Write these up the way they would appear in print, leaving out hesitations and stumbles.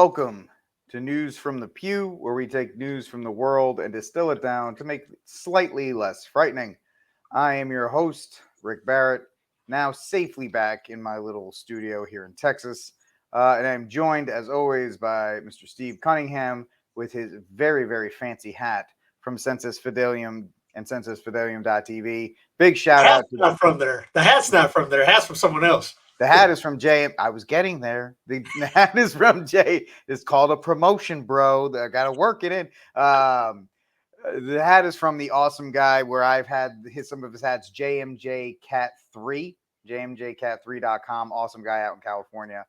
welcome to News from the Pew, where we take news from the world and distill it down to make it slightly less frightening. I am your host, Rick Barrett, now safely back in my little studio here in Texas. And I'm joined, as always, by Mr. Steve Cunningham with his very, very fancy hat from Census Fidelium and censusfidelium.tv. Big shout out to not from there. The hat's not from there. The hat's from someone else. The hat is from Jay. I was getting there. The hat is from Jay. It's called a promotion, bro. I got to work it in. The hat is from the awesome guy where I've had some of his hats, JMJ Cat 3, jmjcat3.com. Awesome guy out in California.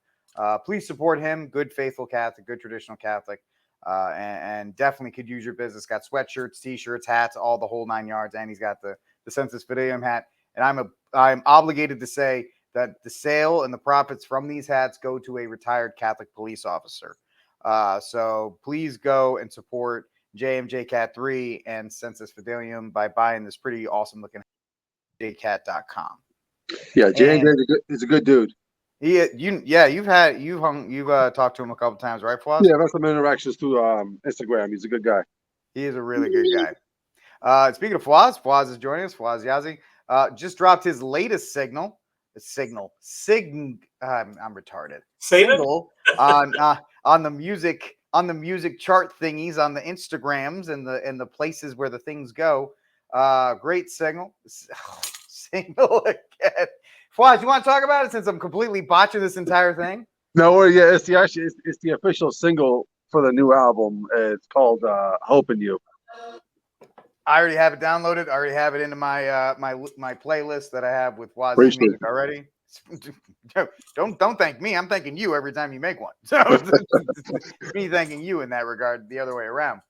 Please support him. Good, faithful Catholic, good traditional Catholic, and definitely could use your business. Got sweatshirts, T-shirts, hats, all the whole 9 yards, and he's got the Census Fidelium hat. And I'm obligated to say that the sale and the profits from these hats go to a retired Catholic police officer. So please go and support JMJ Cat 3 and Census Fidelium by buying this pretty awesome looking jcat.com. Yeah, JMJ is a good dude. You've talked to him a couple times, right, Fwaz? Yeah, I've had some interactions through Instagram. He's a good guy. He is a really good guy. Speaking of Fwaz is joining us. Fwaz Yazzie just dropped his latest signal. I'm retarded. Single on the music chart thingies on the Instagrams and the places where the things go. Great single again. Fwaz, you want to talk about it since I'm completely botching this entire thing? No, yeah, it's the official single for the new album. It's called "Hope in You." I already have it downloaded. I already have it into my my playlist that I have with Waz's music already. Don't thank me. I'm thanking you every time you make one. So it's me thanking you in that regard, the other way around.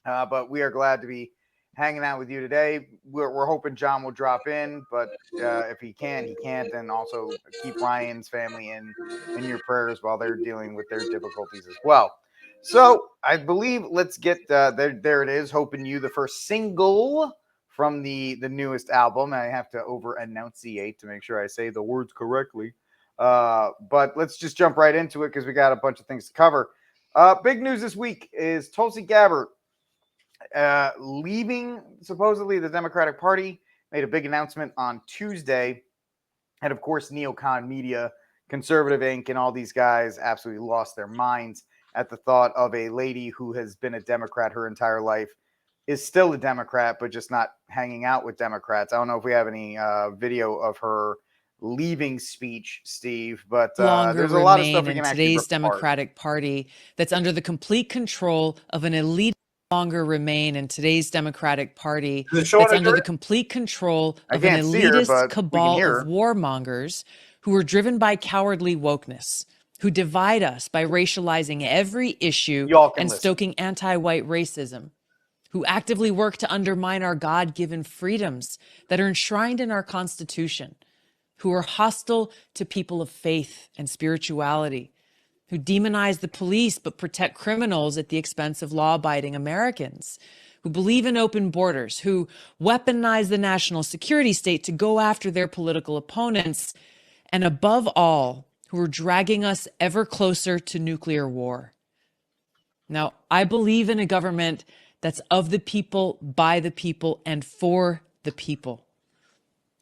But we are glad to be hanging out with you today. We're hoping John will drop in, but if he can, he can't. And also keep Ryan's family in your prayers while they're dealing with their difficulties as well. So I believe let's get there it is. Hoping You, the first single from the newest album. I have to over enunciate to make sure I say the words correctly. But let's just jump right into it because we got a bunch of things to cover. Big news this week is Tulsi Gabbard leaving supposedly the Democratic Party. Made a big announcement on Tuesday. And of course, Neocon Media, Conservative Inc., and all these guys absolutely lost their minds at the thought of a lady who has been a Democrat her entire life, is still a Democrat, but just not hanging out with Democrats. I don't know if we have any video of her leaving speech, Steve, but there's a lot of stuff we can actually today's Democratic Party that's under the complete control of an elite. Longer remain in today's Democratic Party that's under the complete control of an elitist cabal of warmongers who are driven by cowardly wokeness, who divide us by racializing every issue and stoking anti-white racism, who actively work to undermine our God-given freedoms that are enshrined in our Constitution, who are hostile to people of faith and spirituality, who demonize the police but protect criminals at the expense of law-abiding Americans, who believe in open borders, who weaponize the national security state to go after their political opponents, and above all, who are dragging us ever closer to nuclear war. Now, I believe in a government that's of the people, by the people, and for the people.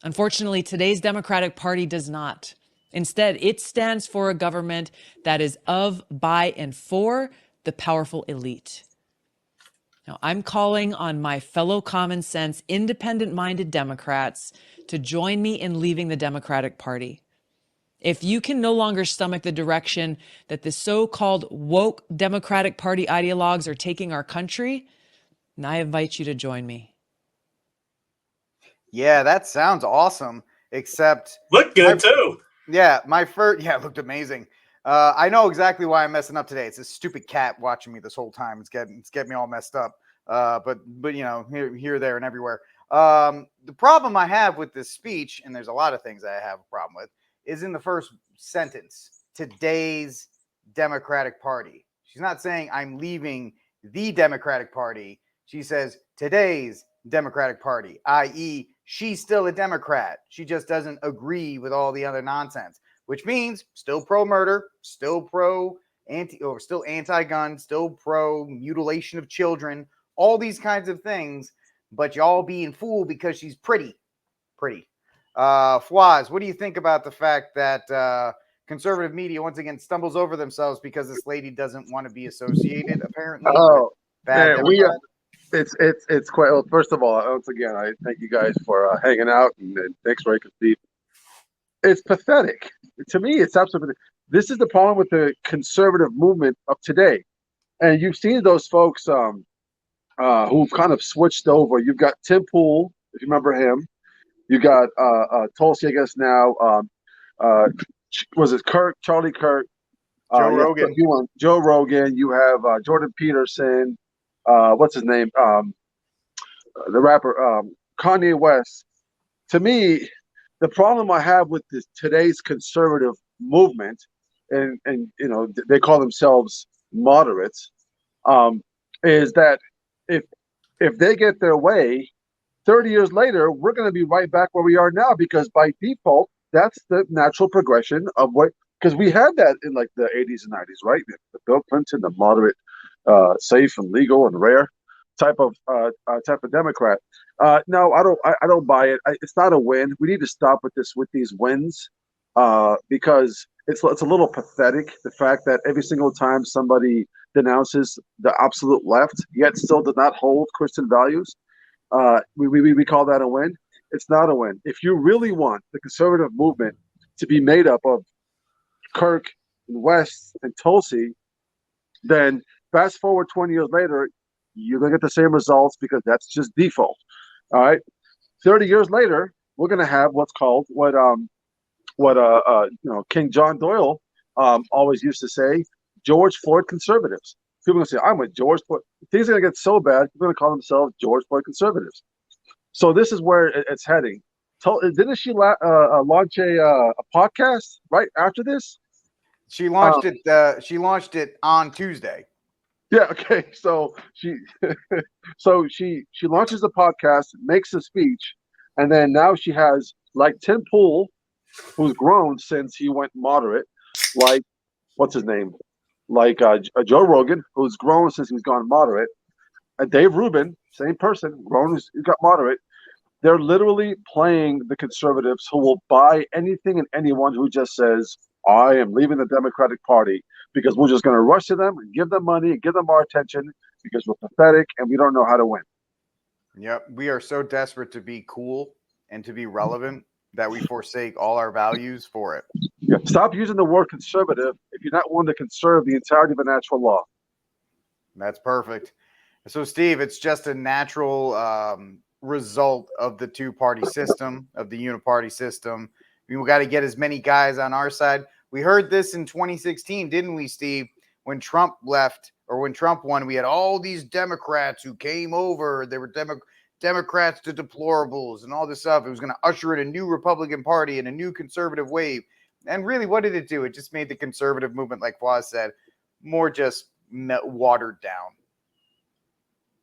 Unfortunately, today's Democratic Party does not. Instead, it stands for a government that is of, by, and for the powerful elite. Now, I'm calling on my fellow common sense, independent-minded Democrats to join me in leaving the Democratic Party. If you can no longer stomach the direction that the so-called woke Democratic Party ideologues are taking our country, then I invite you to join me. Yeah, that sounds awesome, except... Look good, too. Yeah, it looked amazing. I know exactly why I'm messing up today. It's this stupid cat watching me this whole time. It's getting me all messed up. But you know, here, there, and everywhere. The problem I have with this speech, and there's a lot of things I have a problem with, is in the first sentence. Today's Democratic Party. She's not saying I'm leaving the Democratic Party. She says today's Democratic Party, i.e., she's still a Democrat. She just doesn't agree with all the other nonsense, which means still pro-murder, still pro still anti-gun, still pro mutilation of children, all these kinds of things, but y'all being fooled because she's pretty. Fwaz, what do you think about the fact that conservative media once again stumbles over themselves because this lady doesn't want to be associated apparently with bad Democrats? It's quite. Well, first of all, once again, I thank you guys for hanging out, and thanks, Ray, and Steve. It's pathetic to me. It's absolutely. This is the problem with the conservative movement of today, and you've seen those folks who've kind of switched over. You've got Tim Pool, if you remember him. You got Tulsi, I guess now. Was it Charlie Kirk? Joe Rogan. Joe Rogan. You have Jordan Peterson. What's his name? The rapper Kanye West. To me, the problem I have with today's conservative movement, and you know they call themselves moderates, is that if they get their way, 30 years later, we're going to be right back where we are now, because by default, that's the natural progression of what, because we had that in like the 80s and 90s, right? The Bill Clinton, the moderate, safe and legal and rare type of Democrat. No, I don't buy it. It's not a win. We need to stop with these wins, because it's a little pathetic, the fact that every single time somebody denounces the absolute left, yet still does not hold Christian values, we call that a win. It's not a win. If you really want the conservative movement to be made up of Kirk and West and Tulsi, then fast forward 20 years later, you're going to get the same results, because that's just default. All right. 30 years later, we're going to have what's called what King John Doyle always used to say, George Floyd conservatives. People are going to say, I'm with George Floyd. Things are going to get so bad, people are going to call themselves George Floyd conservatives. So this is where it's heading. Didn't she launch a podcast right after this? She launched it. She launched it on Tuesday. Yeah. Okay. So she launches the podcast, makes a speech, and then now she has like Tim Pool, who's grown since he went moderate, like what's his name, like Joe Rogan, who's grown since he's gone moderate, and Dave Rubin, same person, grown, he's got moderate. They're literally playing the conservatives who will buy anything and anyone who just says, I am leaving the Democratic Party because we're just going to rush to them and give them money and give them our attention because we're pathetic and we don't know how to win. Yep. We are so desperate to be cool and to be relevant that we forsake all our values for it. Yeah. Stop using the word conservative if you're not willing to conserve the entirety of the natural law. That's perfect. So, Steve, it's just a natural result of the two-party system, of the uniparty system. We got to get as many guys on our side. We heard this in 2016, didn't we, Steve? When Trump left, or when Trump won, we had all these Democrats who came over. They were Democrats to deplorables and all this stuff. It was going to usher in a new Republican Party and a new conservative wave. And really, what did it do? It just made the conservative movement, like Fwaz said, more just watered down.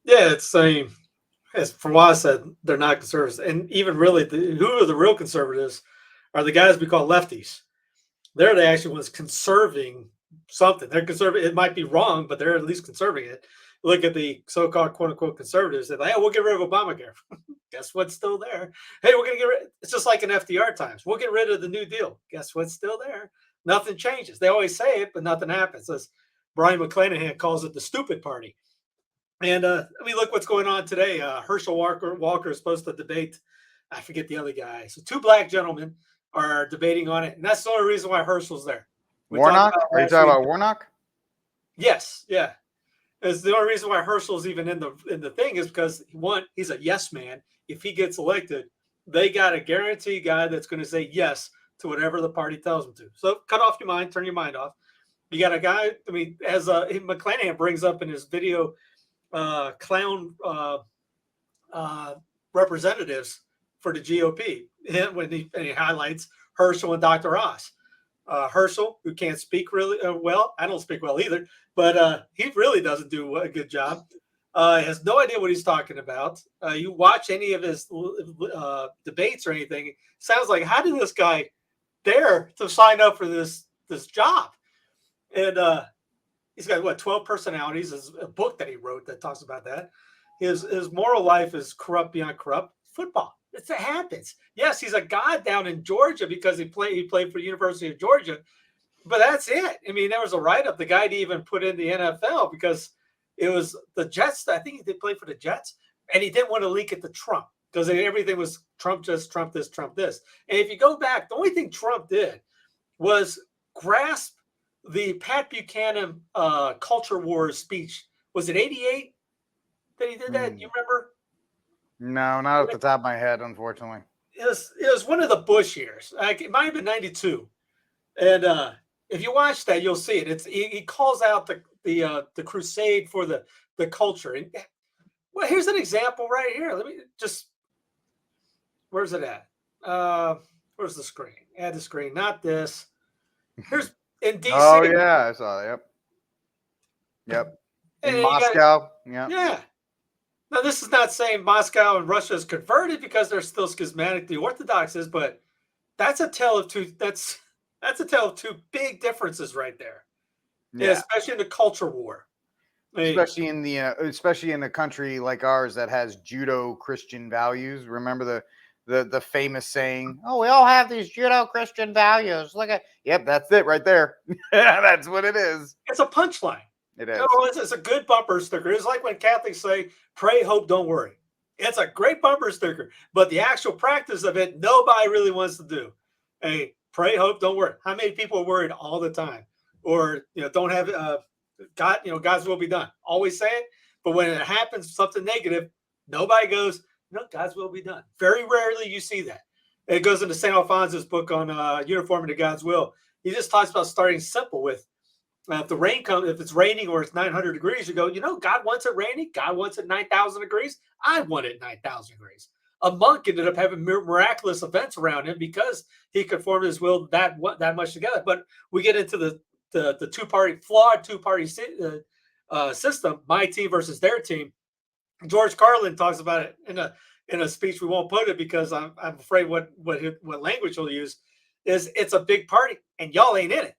Yeah, it's the same. As Fwaz said, they're not conservatives. And even really, who are the real conservatives are the guys we call lefties. They're the actual ones conserving something. They're conservative. It might be wrong, but they're at least conserving it. Look at the so-called quote-unquote conservatives. They're like, hey, we'll get rid of Obamacare. Guess what's still there? Hey, we're going to get rid. It's just like in FDR times. We'll get rid of the New Deal. Guess what's still there? Nothing changes. They always say it, but nothing happens. As Brian McClanahan calls it, the stupid party. And I mean, look what's going on today. Herschel Walker is supposed to debate. I forget the other guy. So two black gentlemen are debating on it, and that's the only reason why Herschel's there. Warnock? Are you talking about Warnock? Yes, yeah. It's the only reason why Herschel's even in the thing is because he's a yes man. If he gets elected, they got a guarantee guy that's going to say yes to whatever the party tells him to. So cut off your mind, turn your mind off. You got a guy. I mean, as McClanahan brings up in his video. Clown representatives for the GOP when he highlights Herschel and Dr. Oz. Herschel, who can't speak really well. I don't speak well either, but he really doesn't do a good job. Has no idea what he's talking about. You watch any of his debates or anything, it sounds like, how did this guy dare to sign up for this job? And He's got what 12 personalities. Is a book that he wrote that talks about that. His moral life is corrupt beyond corrupt. Football. It happens. Yes, he's a god down in Georgia because he played for the University of Georgia, but that's it. I mean, there was a write-up. The guy didn't even put in the NFL because it was the Jets. I think he did play for the Jets, and he didn't want to leak it to Trump because everything was Trump this, Trump this, Trump this. And if you go back, the only thing Trump did was grasp the Pat Buchanan culture wars speech. Was it 88 that he did that? You remember? No, not at the top of my head, unfortunately. It was one of the Bush years. It might have been 92. And if you watch that, you'll see it. He calls out the crusade for the culture. And well, here's an example right here. Let me just. Where's it at? Where's the screen? Add the screen. Not this. Here's in DC. Oh yeah, I saw that. Yep. In Moscow. Yeah. Now, this is not saying Moscow and Russia is converted because they're still schismatic, the Orthodox is, but that's a tale of two. That's a tale of two big differences right there. Yeah, especially in the culture war. I mean, especially in a country like ours that has Judo-Christian values. Remember the famous saying, "Oh, we all have these Judo-Christian values." Look at, yep, that's it right there. That's what it is. It's a punchline. It is. It's a good bumper sticker. It's like when Catholics say, "Pray, hope, don't worry." It's a great bumper sticker, but the actual practice of it, nobody really wants to do. Hey, pray, hope, don't worry. How many people are worried all the time, or don't have God? God's will be done. Always say it, but when it happens, something negative, nobody goes, "No, God's will be done." Very rarely you see that. It goes into St. Alphonsus' book on uniformity to God's will. He just talks about starting simple with. If the rain comes, if it's raining or it's 900 degrees, you go, God wants it raining. God wants it 9,000 degrees. I want it 9,000 degrees. A monk ended up having miraculous events around him because he conformed his will that much together. But we get into the flawed two-party system, my team versus their team. George Carlin talks about it in a speech. We won't put it because I'm afraid what language he'll use is it's a big party and y'all ain't in it.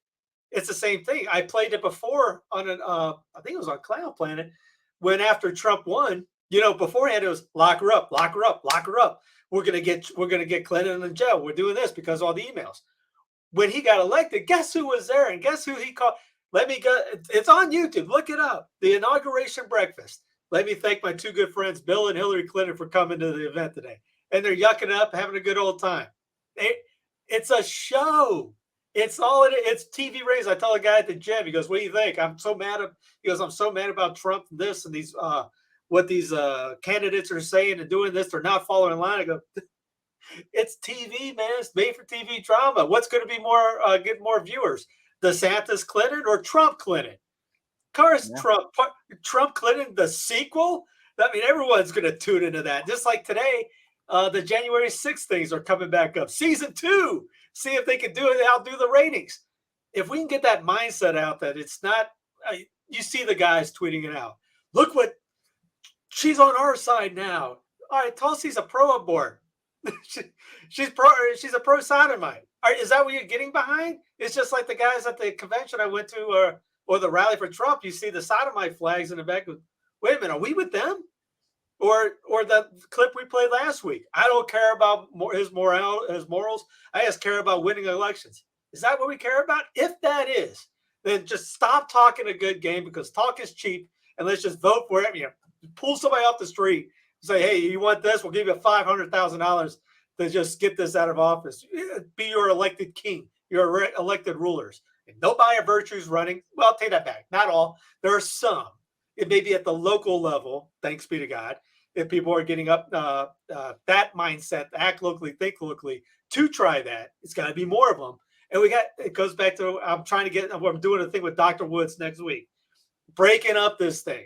It's the same thing. I played it before on I think it was on Cloud Planet, when after Trump won, beforehand it was lock her up, lock her up, lock her up. We're gonna get Clinton in jail. We're doing this because of all the emails. When he got elected, guess who was there and guess who he called? Let me go. It's on YouTube. Look it up. The inauguration breakfast. Let me thank my two good friends, Bill and Hillary Clinton, for coming to the event today. And they're yucking up, having a good old time. It's a show. It's all it's TV ratings. I tell a guy at the gym, he goes, "What do you think?" I'm so mad about Trump and this and these what these candidates are saying and doing this. They're not following in line. I go, it's TV, man. It's made for TV drama. What's going to be get more viewers? DeSantis Clinton or Trump Clinton? Of course, yeah. Trump Clinton, the sequel. I mean, everyone's going to tune into that. Just like today, the January 6th things are coming back up. Season 2. See if they can do it. Outdo the ratings. If we can get that mindset out that it's not, you see the guys tweeting it out. Look what she's on our side now. All right, Tulsi's a pro-abort. she's a pro-sodomite. Is that what you're getting behind? It's just like the guys at the convention I went to, or the rally for Trump. You see the sodomite flags in the back. Wait a minute, are we with them? Or the clip we played last week. I don't care about his morals. I just care about winning elections. Is that what we care about? If that is, then just stop talking a good game because talk is cheap, and let's just vote for it. Pull somebody off the street and say, "Hey, you want this? We'll give you $500,000 to just get this out of office. Be your elected king, your elected rulers." And nobody of virtues running. Well, I'll take that back. Not all. There are some. It may be at the local level, thanks be to God, if people are getting up that mindset, act locally, think locally, to try that. It's got to be more of them. And it goes back to, I'm doing a thing with Dr. Woods next week, breaking up this thing.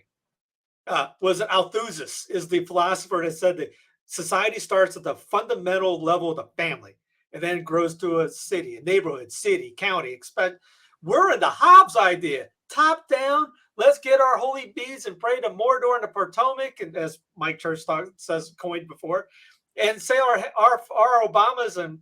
Was it Althusis is the philosopher that said that society starts at the fundamental level of the family and then grows to a city, a neighborhood, city, county. We're in the Hobbes idea, top down. Let's get our holy beads and pray to Mordor and the Potomac, and as Mike Church says, coined before, and say our Obamas and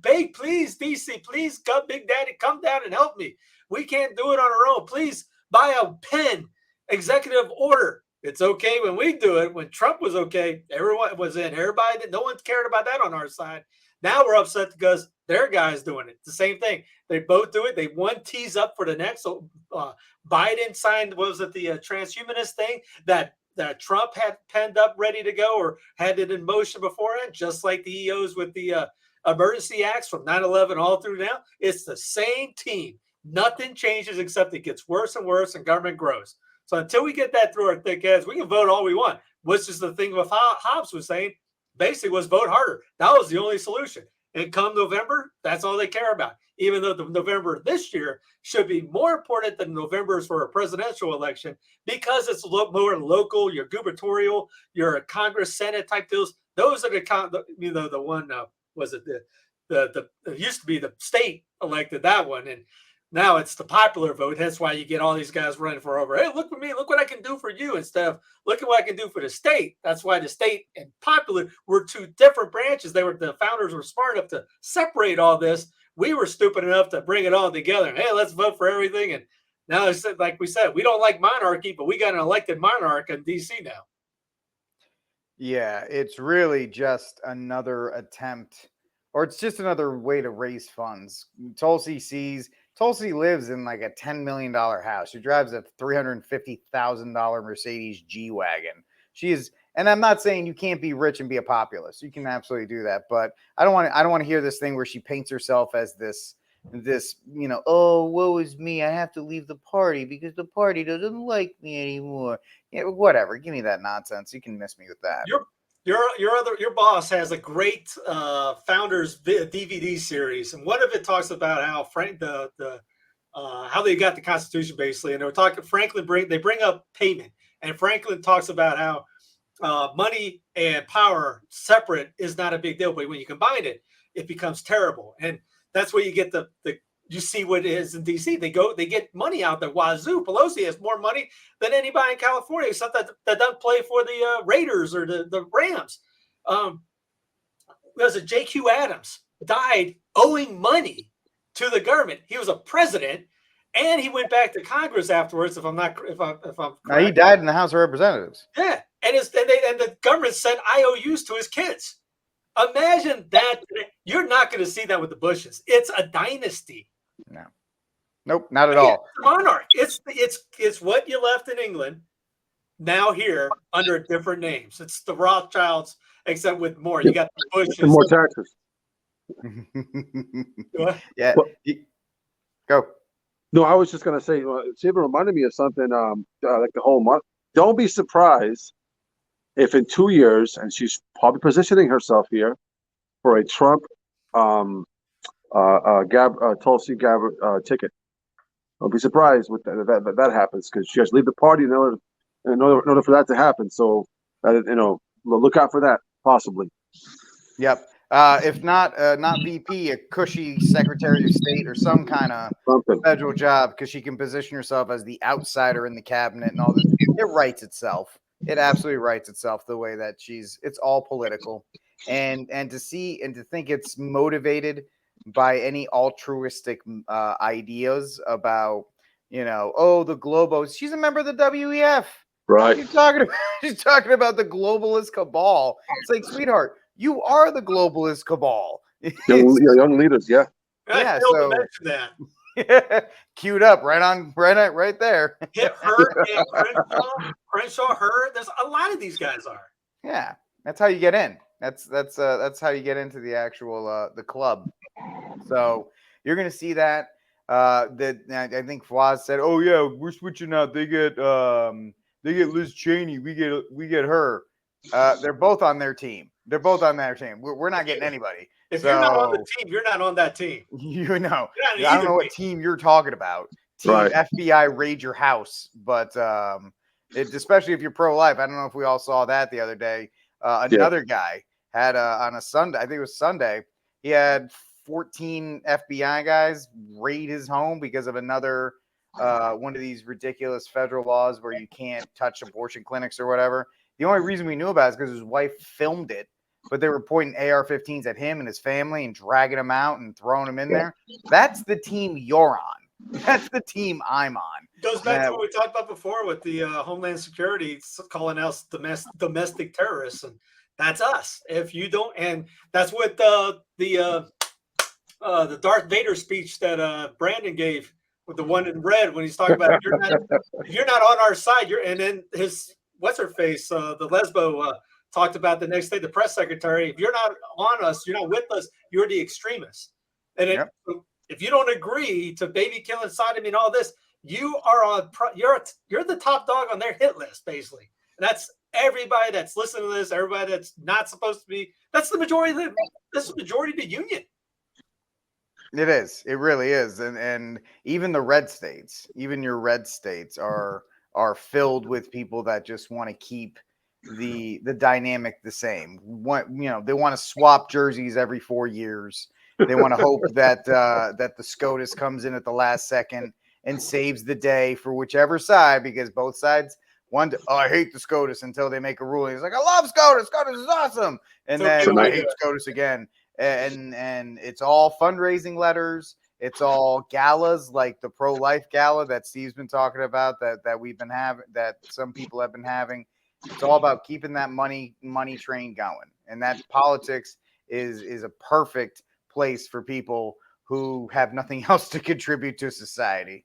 beg, please, DC, please, Big Daddy, come down and help me. We can't do it on our own. Please buy a pen, executive order. It's okay when we do it. When Trump was okay, everyone was in. Everybody, no one cared about that on our side. Now we're upset because their guy's doing it. It's the same thing. They both do it. They one tees up for the next. So Biden signed, what was it, the transhumanist thing that Trump had penned up ready to go or had it in motion beforehand, just like the EOs with the emergency acts from 9/11 all through now. It's the same team. Nothing changes except it gets worse and worse and government grows. So until we get that through our thick heads, we can vote all we want, which is the thing with Hobbes was saying, basically was vote harder. That was the only solution. And come November, that's all they care about. Even though the November this year should be more important than November's for a presidential election because it's more local, your gubernatorial, your Congress, Senate type deals. Those are the one, was it it used to be the state elected that one. And now it's the popular vote. That's why you get all these guys running for over. Hey, look at me. Look what I can do for you instead of look at what I can do for the state. That's why the state and popular were two different branches. The founders were smart enough to separate all this. We were stupid enough to bring it all together. Hey, let's vote for everything. And now it's like we said, we don't like monarchy, but we got an elected monarch in D.C. now. Yeah, it's really just another attempt, or it's just another way to raise funds. Tulsi lives in like a $10 million house. She drives a $350,000 Mercedes G-Wagon. She is, and I'm not saying you can't be rich and be a populist. You can absolutely do that, but I don't want to hear this thing where she paints herself as this, oh, woe is me. I have to leave the party because the party doesn't like me anymore. Yeah, whatever. Give me that nonsense. You can miss me with that. Your boss has a great founders DVD series, and one of it talks about how how they got the Constitution basically, and they were talking. They bring up payment, and Franklin talks about how money and power separate is not a big deal, but when you combine it, it becomes terrible, and that's where you get you see what it is in DC. They get money out there. Wazoo. Pelosi has more money than anybody in California, except that doesn't play for the Raiders or the Rams. There's a J.Q. Adams died owing money to the government. He was a president, and he went back to Congress afterwards. If I'm correct. No, he died in the House of Representatives. Yeah, and the government sent IOUs to his kids. Imagine that. You're not going to see that with the Bushes. It's a dynasty. No. Nope, not at all. Monarch. It's what you left in England. Now here under different names. It's the Rothschilds, except with more. You got the Bushes. And more taxes. Yeah. Go. No, I was just gonna say. It reminded me of something. Like the whole month. Don't be surprised if in 2 years, and she's probably positioning herself here for a Trump, Tulsi Gabbard ticket. Don't be surprised with that happens because she has to leave the party in order for that to happen. So, look out for that possibly. Yep. If not VP, a cushy Secretary of State or some kind of federal job, because she can position herself as the outsider in the cabinet and all this. It writes itself. It absolutely writes itself the way that it's all political, and to think it's motivated by any altruistic ideas about, the globos. She's a member of the WEF. Right. She's talking about the globalist cabal. It's like, sweetheart, you are the globalist cabal. Young leaders, yeah. Yeah, so queued up right there. Hit her, Crenshaw, her. There's a lot of these guys are. Yeah, that's how you get in. That's how you get into the actual the club. So you're gonna see that. I think Fawaz said, "Oh yeah, we're switching out. They get Liz Cheney. We get her. They're both on their team. We're not getting anybody. If you're not on the team, you're not on that team. I don't know what team you're talking about. Team right. FBI raid your house, but especially if you're pro-life. I don't know if we all saw that the other day. Another guy had on a Sunday, I think it was Sunday, he had 14 FBI guys raid his home because of another one of these ridiculous federal laws where you can't touch abortion clinics or whatever. The only reason we knew about it is because his wife filmed it, but they were pointing AR-15s at him and his family and dragging him out and throwing him in there. That's the team you're on. That's the team I'm on. Goes back to what we talked about before with the Homeland Security calling us domestic terrorists, and that's us. If you don't, and that's what the Darth Vader speech that Brandon gave with the one in red when he's talking about if you're not on our side, and then his what's her face, the lesbo talked about the next day, the press secretary, if you're not on us, you're not with us, you're the extremist. And if you don't agree to baby killing, sodomy, and all this, you are you're the top dog on their hit list, basically. And that's everybody that's listening to this, everybody that's not supposed to be. That's the majority of the majority of the union. It is. It really is. And even the red states, even your red states are filled with people that just want to keep the dynamic the same. They want to swap jerseys every 4 years. They want to hope that that the SCOTUS comes in at the last second and saves the day for whichever side, because both sides I hate the SCOTUS until they make a ruling. It's like, I love SCOTUS. SCOTUS is awesome. And then I hate SCOTUS again. And it's all fundraising letters. It's all galas like the pro-life gala that Steve's been talking about, that we've been having, that some people have been having. It's all about keeping that money train going. And that politics is a perfect place for people who have nothing else to contribute to society.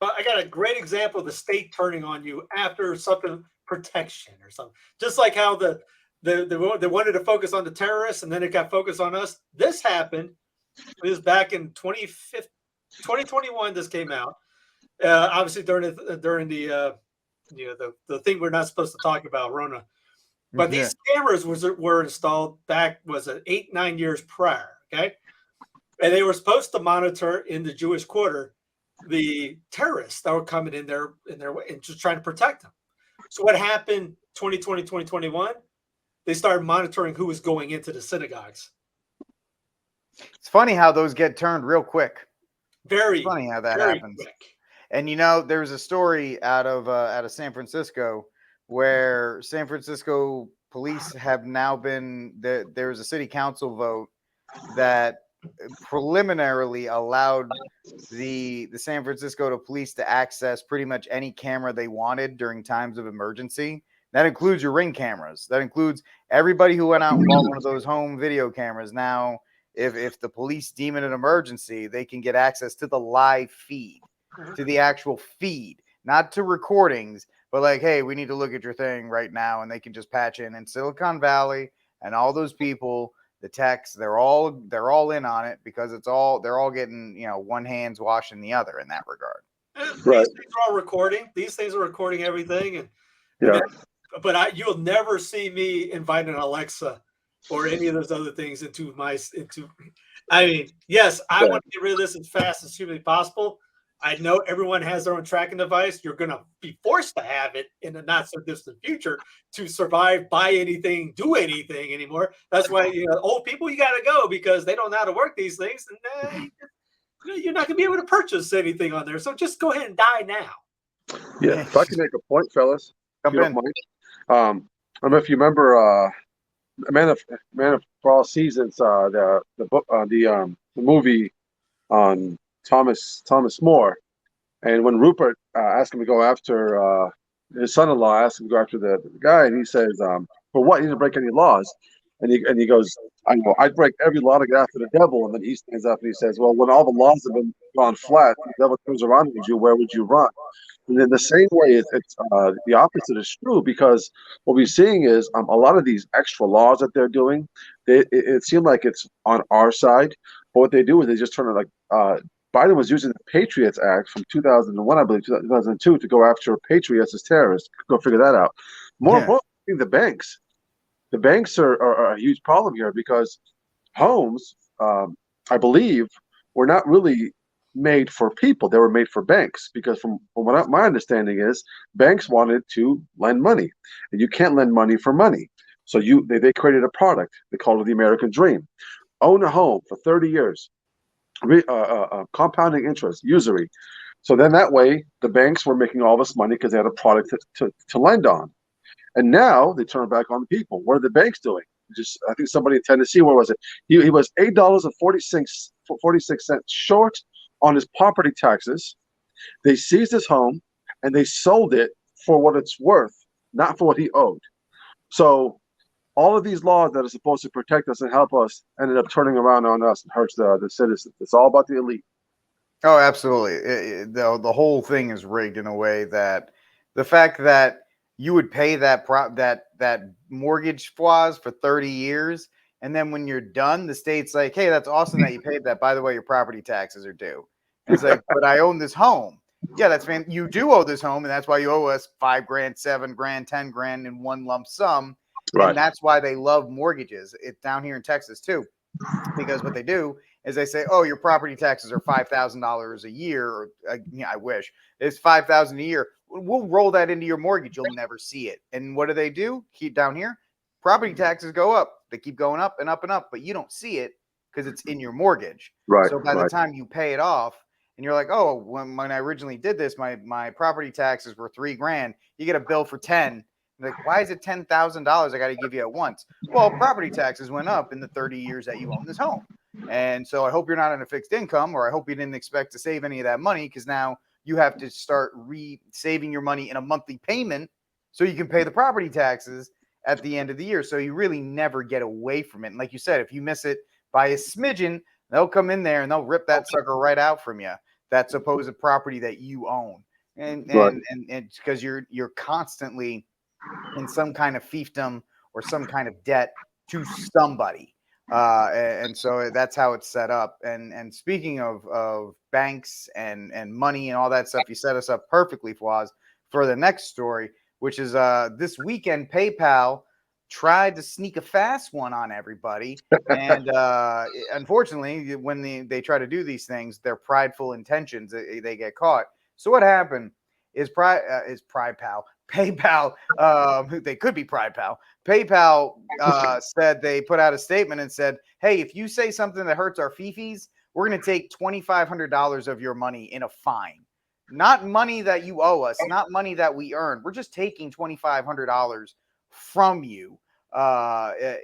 I got a great example of the state turning on you after something, protection or something. Just like how they wanted to focus on the terrorists and then it got focused on us. This happened. It was back in 2021. This came out. Obviously during the thing we're not supposed to talk about, Rona. But these cameras were installed back, was it 8-9 years prior, okay? And they were supposed to monitor in the Jewish Quarter the terrorists that were coming in their way and just trying to protect them. So what happened 2020, 2021? They started monitoring who was going into the synagogues. It's funny how those get turned real quick. Very funny how that happens. Quick. And there's a story out of San Francisco where San Francisco police have now been there was a city council vote that preliminarily allowed the San Francisco police to access pretty much any camera they wanted during times of emergency. That includes your Ring cameras. That includes everybody who went out and bought one of those home video cameras. Now, if the police deem it an emergency, they can get access to the live feed, to the actual feed, not to recordings, but like, hey, we need to look at your thing right now, and they can just patch in Silicon Valley, and all those people, the techs, they're all in on it because they're all getting, one hand's washing the other in that regard. Right. These things are all recording. These things are recording everything, and but you'll never see me invite an Alexa or any of those other things into. I mean, yes, I want to get rid of this as fast as humanly possible. I know everyone has their own tracking device. You're going to be forced to have it in the not so distant future to survive, buy anything, do anything anymore. That's why old people, you got to go because they don't know how to work these things, and you're not going to be able to purchase anything on there. So just go ahead and die now. Yeah, if I can make a point, fellas, if you don't mind. I don't know if you remember Man of for All Seasons, the book, the movie on Thomas More, and when Rupert asked him to go after his son-in-law, asked him to go after the guy, and he says, "For what? He didn't break any laws." And he goes, "I know, I'd break every law to get after the devil." And then he stands up and he says, "Well, when all the laws have been gone flat, the devil comes around with you. Where would you run?" And in the same way, it's the opposite is true, because what we're seeing is a lot of these extra laws that they're doing, it seems like it's on our side, but what they do is they just turn it like Biden was using the Patriots Act from 2001, I believe, 2002, to go after patriots as terrorists. Go figure that out. More importantly, the banks. The banks are a huge problem here because homes, I believe, were not really made for people. They were made for banks, because from what my understanding is, banks wanted to lend money, and you can't lend money for money. So they created a product. They called it the American Dream. Own a home for 30 years, compounding interest, usury. So then that way, the banks were making all this money because they had a product to lend on. And now they turn back on the people. What are the banks doing? I think somebody in Tennessee, where was it? He was $8.46 short on his property taxes. They seized his home and they sold it for what it's worth, not for what he owed. So all of these laws that are supposed to protect us and help us ended up turning around on us and hurts the citizens. It's all about the elite. Oh, absolutely. The whole thing is rigged in a way that the fact that you would pay that mortgage Fwaz for 30 years, and then when you're done, the state's like, hey, that's awesome that you paid that. By the way, your property taxes are due. And it's like, but I own this home. Yeah, that's man. You do owe this home, and that's why you owe us $5 grand, $7 grand, $10 grand in one lump sum. Right. And that's why they love mortgages. It's down here in Texas too, because what they do is they say, oh, your property taxes are $5,000 a year. Or, yeah, I wish it's $5,000 a year. We'll roll that into your mortgage. You'll never see it. And what do? Keep down here. Property taxes go up. They keep going up and up and up, but you don't see it because it's in your mortgage. Right. So by the time you pay it off, and you're like, oh, when I originally did this, my property taxes were $3 grand. You get a bill for 10. Like, why is it $10,000 I got to give you at once? Well, property taxes went up in the 30 years that you own this home. And so I hope you're not on a fixed income, or I hope you didn't expect to save any of that money, because now you have to start saving your money in a monthly payment so you can pay the property taxes at the end of the year. So you really never get away from it. And like you said, if you miss it by a smidgen, they'll come in there and they'll rip that sucker right out from you. That supposed property that you own. And because you're constantly in some kind of fiefdom or some kind of debt to somebody. And so that's how it's set up. And speaking of banks and money and all that stuff, you set us up perfectly, Fwaz, for the next story, which is this weekend, PayPal tried to sneak a fast one on everybody. And unfortunately, when they try to do these things, their prideful intentions, they get caught. So what happened is PayPal, they could be Pride Pal. PayPal said, they put out a statement and said, hey, if you say something that hurts our fifis, we're going to take $2,500 of your money in a fine. Not money that you owe us, not money that we earned. We're just taking $2,500 from you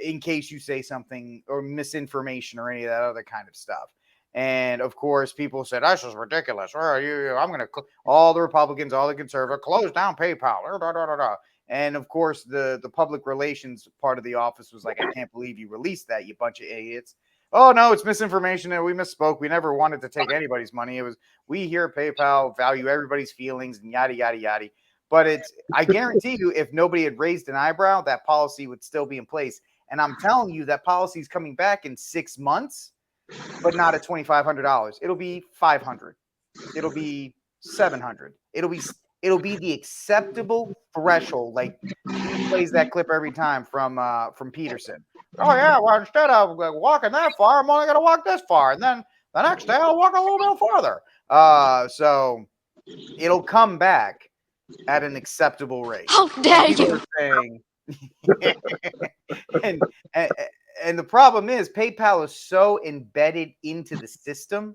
in case you say something or misinformation or any of that other kind of stuff. And of course, people said, that's just ridiculous. I'm going to all the Republicans, all the conservatives, close down PayPal. And of course, the public relations part of the office was like, I can't believe you released that, you bunch of idiots. Oh, no, it's misinformation. And we misspoke. We never wanted to take anybody's money. It was, we here at PayPal value everybody's feelings and yada, yada, yada. But I guarantee you, if nobody had raised an eyebrow, that policy would still be in place. And I'm telling you, that policy is coming back in 6 months, but not at $2,500. It'll be $500. It'll be $700. It'll be the acceptable threshold. Like he plays that clip every time from Peterson. Oh yeah, well, instead of walking that far, I'm only going to walk this far, and then the next day I'll walk a little bit farther. So it'll come back at an acceptable rate. How dare you? Are saying, and the problem is PayPal is so embedded into the system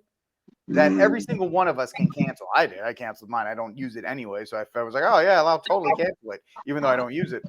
that every single one of us can cancel. I did. I canceled mine. I don't use it anyway. So I was like, oh yeah, I'll totally cancel it, even though I don't use it.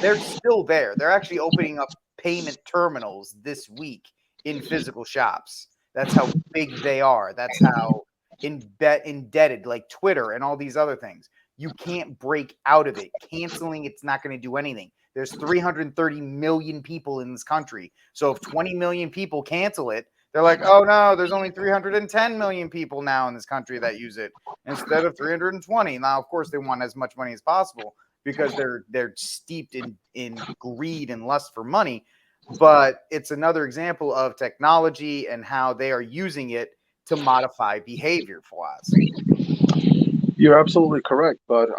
They're still there. They're actually opening up payment terminals this week in physical shops. That's how big they are. That's how indebted, like Twitter and all these other things. You can't break out of it. Canceling it's not going to do anything. There's 330 million people in this country. So if 20 million people cancel it, they're like, oh no, there's only 310 million people now in this country that use it instead of 320. Now, of course, they want as much money as possible because they're steeped in greed and lust for money. But it's another example of technology and how they are using it to modify behavior for us. You're absolutely correct, but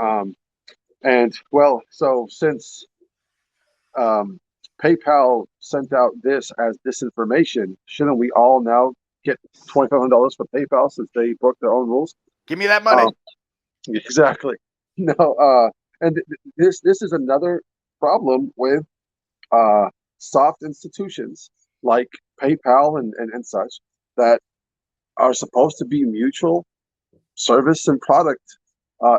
so since PayPal sent out this as disinformation, shouldn't we all now get $2,500 for PayPal since they broke their own rules? Give me that money. Exactly. No, and this is another problem with soft institutions like PayPal and such that are supposed to be mutual service and product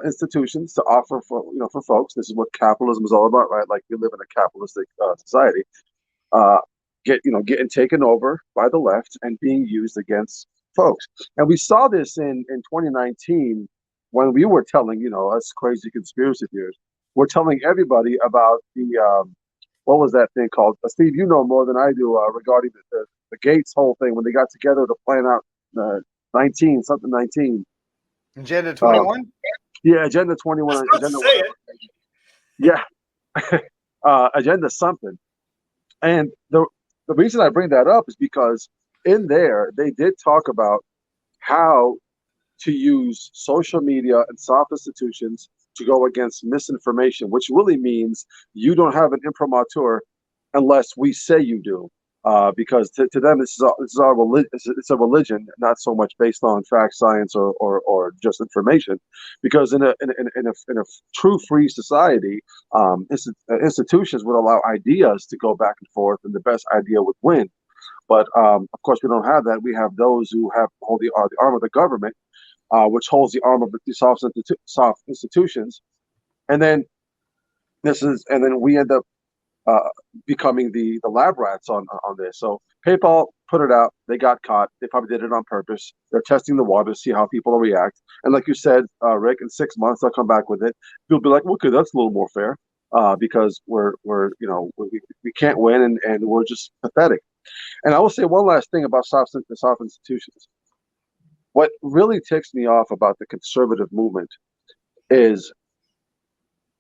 institutions to offer for folks. This is what capitalism is all about, right? Like we live in a capitalistic society. Getting taken over by the left and being used against folks. And we saw this in 2019 when we were telling, us crazy conspiracy theories. We're telling everybody about the what was that thing called? Steve, you know more than I do regarding the Gates whole thing when they got together to plan out 19. Agenda 21. Yeah, Agenda 21. Agenda. Yeah, Agenda something. And the reason I bring that up is because in there they did talk about how to use social media and soft institutions to go against misinformation, which really means you don't have an imprimatur unless we say you do. Because to them, this is our religion. It's a religion, not so much based on fact, science, or just information. Because in a true free society, institutions would allow ideas to go back and forth, and the best idea would win. But of course, we don't have that. We have those who hold the arm of the government, which holds the arm of the soft institutions, and then we end up becoming the lab rats on this. So PayPal put it out. They got caught. They probably did it on purpose. They're testing the water to see how people will react. And like you said, Rick, in 6 months they'll come back with it. You'll be like, okay, that's a little more fair, because we can't win, and we're just pathetic. And I will say one last thing about soft institutions. What really ticks me off about the conservative movement is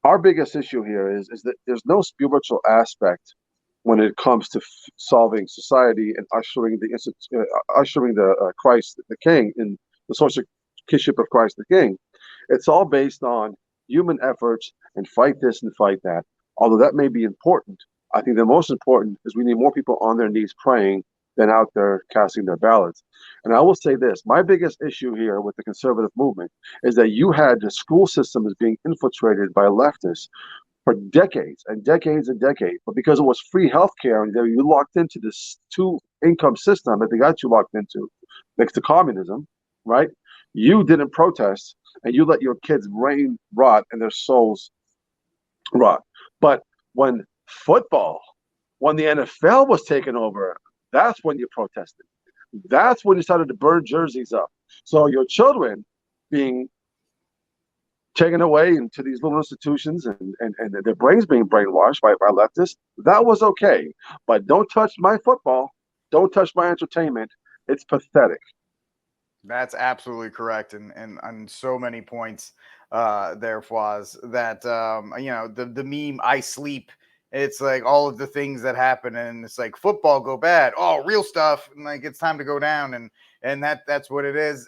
our biggest issue here is that there's no spiritual aspect when it comes to solving society and ushering the Christ the King in the social kingship of Christ the King. It's all based on human efforts and fight this and fight that. Although that may be important, I think the most important is we need more people on their knees praying than out there casting their ballots. And I will say this, my biggest issue here with the conservative movement is that you had the school system as being infiltrated by leftists for decades and decades and decades. But because it was free healthcare and you locked into this two-income system that they got you locked into, next to communism, right? You didn't protest, and you let your kids' brain rot and their souls rot. But when the NFL was taken over, that's when you protested. That's when you started to burn jerseys up. So your children being taken away into these little institutions and their brains being brainwashed by leftists, that was okay. But don't touch my football. Don't touch my entertainment. It's pathetic. That's absolutely correct. And on so many points there was that, the meme, I sleep. It's like all of the things that happen, and it's like football go bad. Oh, real stuff. And like, it's time to go down. And that's what it is.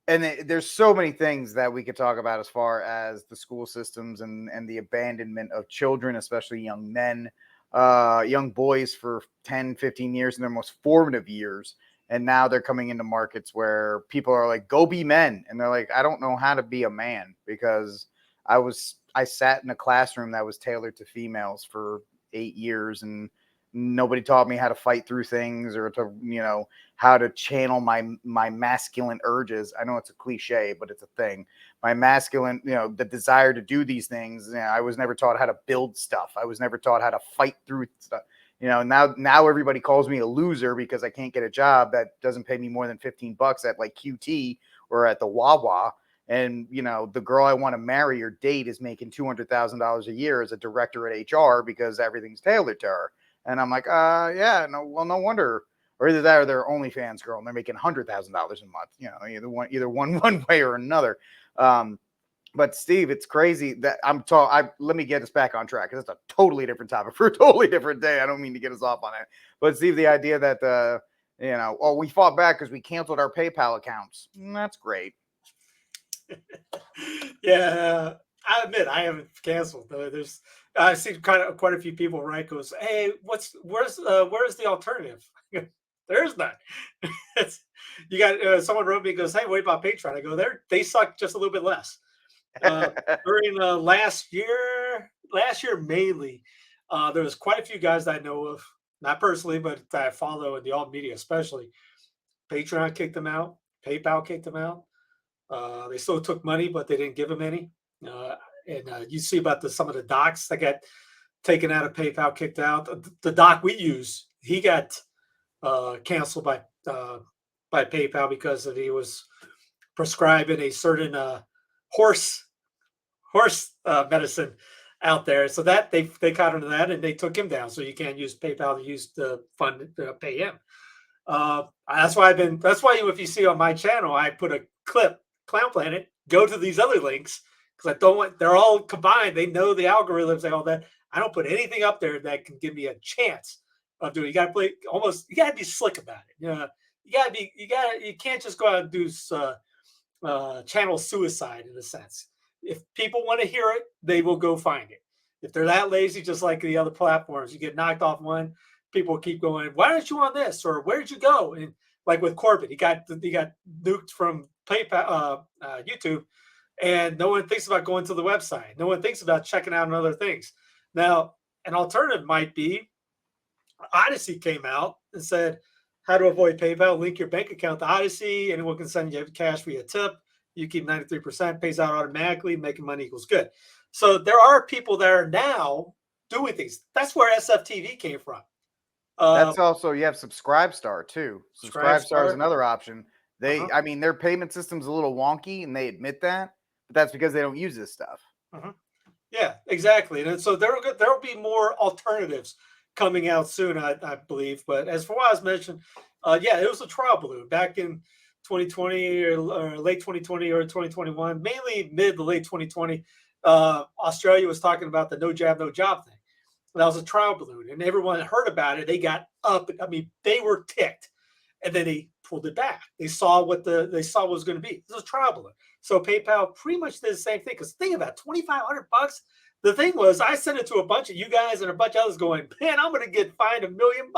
There's so many things that we could talk about as far as the school systems and the abandonment of children, especially young men, young boys for 10, 15 years in their most formative years. And now they're coming into markets where people are like, go be men. And they're like, I don't know how to be a man because I sat in a classroom that was tailored to females for 8 years, and nobody taught me how to fight through things or to, how to channel my masculine urges. I know it's a cliche, but it's a thing. My masculine, the desire to do these things. I was never taught how to build stuff. I was never taught how to fight through stuff. Now everybody calls me a loser because I can't get a job that doesn't pay me more than $15 at like QT or at the Wawa. And, the girl I want to marry or date is making $200,000 a year as a director at HR because everything's tailored to her. And I'm like, yeah, no wonder. Or either that or they're OnlyFans girl and they're making $100,000 a month, either one way or another. But Steve, it's crazy that let me get us back on track because it's a totally different topic for a totally different day. I don't mean to get us off on it. But Steve, the idea that, we fought back because we canceled our PayPal accounts. That's great. Yeah, I admit I haven't canceled. I've seen quite a few people write goes, hey, where's the alternative? There's none. You got someone wrote me and goes, hey, what about Patreon? I go, they suck just a little bit less. During last year mainly, there was quite a few guys that I know of, not personally, but that I follow in the alt media, especially. Patreon kicked them out. PayPal kicked them out. They still took money, but they didn't give them any. You see about some of the docs that got taken out of PayPal, kicked out. The doc we use, he got canceled by by PayPal because he was prescribing a certain horse medicine out there. So that they caught onto that and they took him down. So you can't use PayPal to use the fund to pay him. That's why if you see on my channel, I put a clip, Clown Planet, go to these other links because I don't want, they're all combined. They know the algorithms and all that. I don't put anything up there that can give me a chance of doing. You got to be slick about it. You can't just go out and do channel suicide in a sense. If people want to hear it, they will go find it. If they're that lazy, just like the other platforms, you get knocked off one, people keep going, why aren't you on this? Or where'd you go? And like with Corbett, he got nuked from PayPal, YouTube, and no one thinks about going to the website. No one thinks about checking out other things. Now, an alternative might be Odyssey came out and said, how to avoid PayPal, link your bank account to Odyssey. Anyone can send you cash via tip. You keep 93%, pays out automatically, making money equals good. So there are people that are now doing things. That's where SFTV came from. That's also, you have Subscribestar too. Subscribestar is another option. I mean, their payment system's a little wonky and they admit that, but that's because they don't use this stuff. Yeah, exactly. And so there will be more alternatives coming out soon, I believe. But as for what I was mentioned, it was a trial balloon back in 2020 or late 2020 or 2021, mainly mid to late 2020. Australia was talking about the no jab, no job thing. That was a trial balloon, and everyone heard about it. They got up. I mean, they were ticked, and then they pulled it back. They saw what was going to be. This was a trial balloon. So PayPal pretty much did the same thing. Because think about $2,500. The thing was, I sent it to a bunch of you guys and a bunch of others going, man, I'm going to get fined $1 million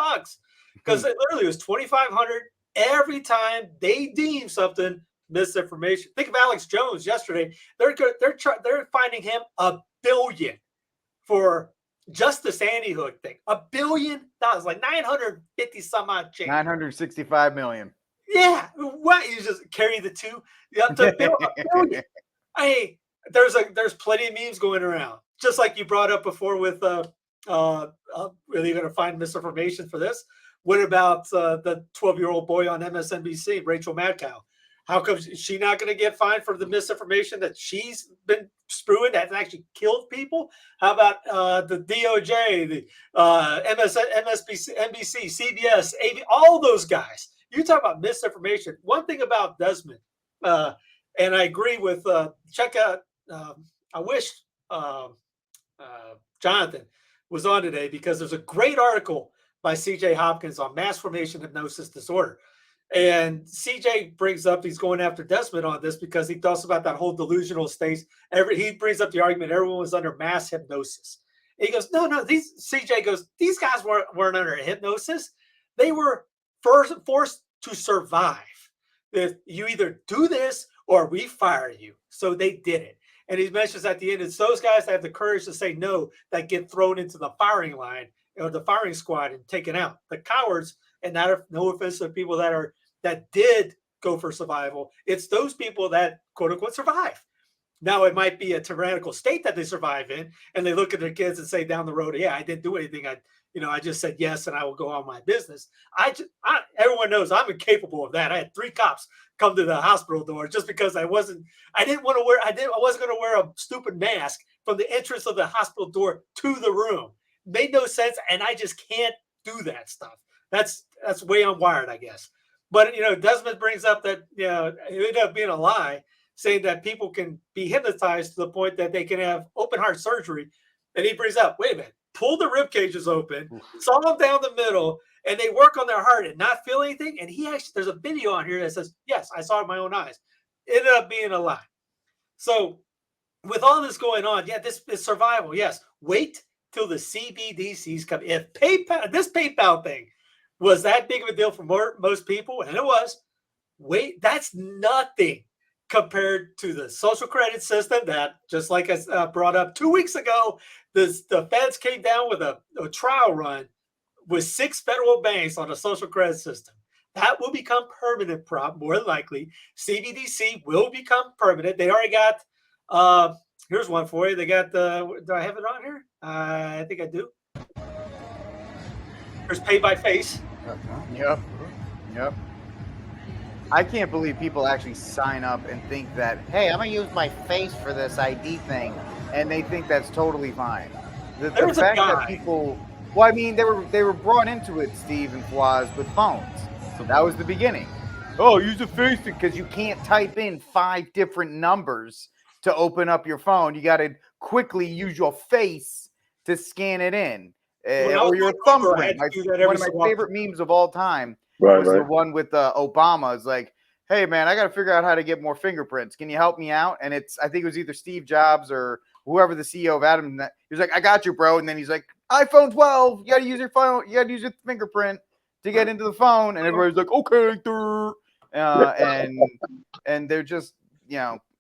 because it literally was $2,500 every time they deem something misinformation. Think of Alex Jones yesterday. They're finding him $1 billion for just the Sandy Hook thing. $1 billion, like 950 some odd change. 965 million. Yeah, what? You just carry the two. You have to bill $1 billion. Hey, there's plenty of memes going around. Just like you brought up before with really going to find misinformation for this. What about the 12-year-old boy on MSNBC, Rachel Maddow? How come she's not going to get fined for the misinformation that she's been spewing that's actually killed people? How about the DOJ, the MSNBC, NBC, CBS, AB, all those guys? You talk about misinformation. One thing about Desmond, and I agree with, check out, I wish Jonathan was on today because there's a great article by CJ Hopkins on mass formation hypnosis disorder. And CJ brings up, he's going after Desmond on this because he talks about that whole delusional state. He brings up the argument everyone was under mass hypnosis. And he goes, no, CJ goes, these guys weren't under hypnosis. They were forced to survive. If you either do this or we fire you. So they did it. And he mentions at the end, it's those guys that have the courage to say no that get thrown into the firing line or the firing squad and taken out. The cowards, and no offense to people that did go for survival, it's those people that quote unquote survive. Now it might be a tyrannical state that they survive in, and they look at their kids and say down the road, yeah, I didn't do anything. I just said yes, and I will go on my business. Everyone knows I'm incapable of that. I had 3 cops come to the hospital door just because I wasn't going to wear a stupid mask from the entrance of the hospital door to the room. Made no sense, and I just can't do that stuff. That's way unwired, I guess. But Desmond brings up that it ended up being a lie, saying that people can be hypnotized to the point that they can have open heart surgery. And he brings up, wait a minute, pull the rib cages open, saw them down the middle, and they work on their heart and not feel anything. And there's a video on here that says, yes, I saw it with my own eyes. It ended up being a lie. So with all this going on, this is survival. Yes, wait till the CBDCs come. If this PayPal thing was that big of a deal for most people, and it was, that's nothing compared to the social credit system that, just like I brought up 2 weeks ago, the feds came down with a trial run with 6 federal banks on the social credit system. That will become permanent, more than likely. CBDC will become permanent. They already got, here's one for you. They got do I have it on here? I think I do. There's pay by face. Yep. I can't believe people actually sign up and think that, hey, I'm gonna use my face for this ID thing, and they think that's totally fine. The fact that people, well, I mean, they were brought into it, Steve and Fawaz, with phones. That was the beginning. Oh, use a face because you can't type in 5 different numbers to open up your phone. You got to quickly use your face to scan it in, or your thumbprint. One of my favorite memes of all time was the one with Obama. It's like, hey man, I got to figure out how to get more fingerprints. Can you help me out? And I think it was either Steve Jobs or whoever the CEO of Adam. He was like, I got you, bro. And then he's like, iPhone 12. You got to use your phone. You got to use your fingerprint to get into the phone. And everybody's like, okay, and they're just,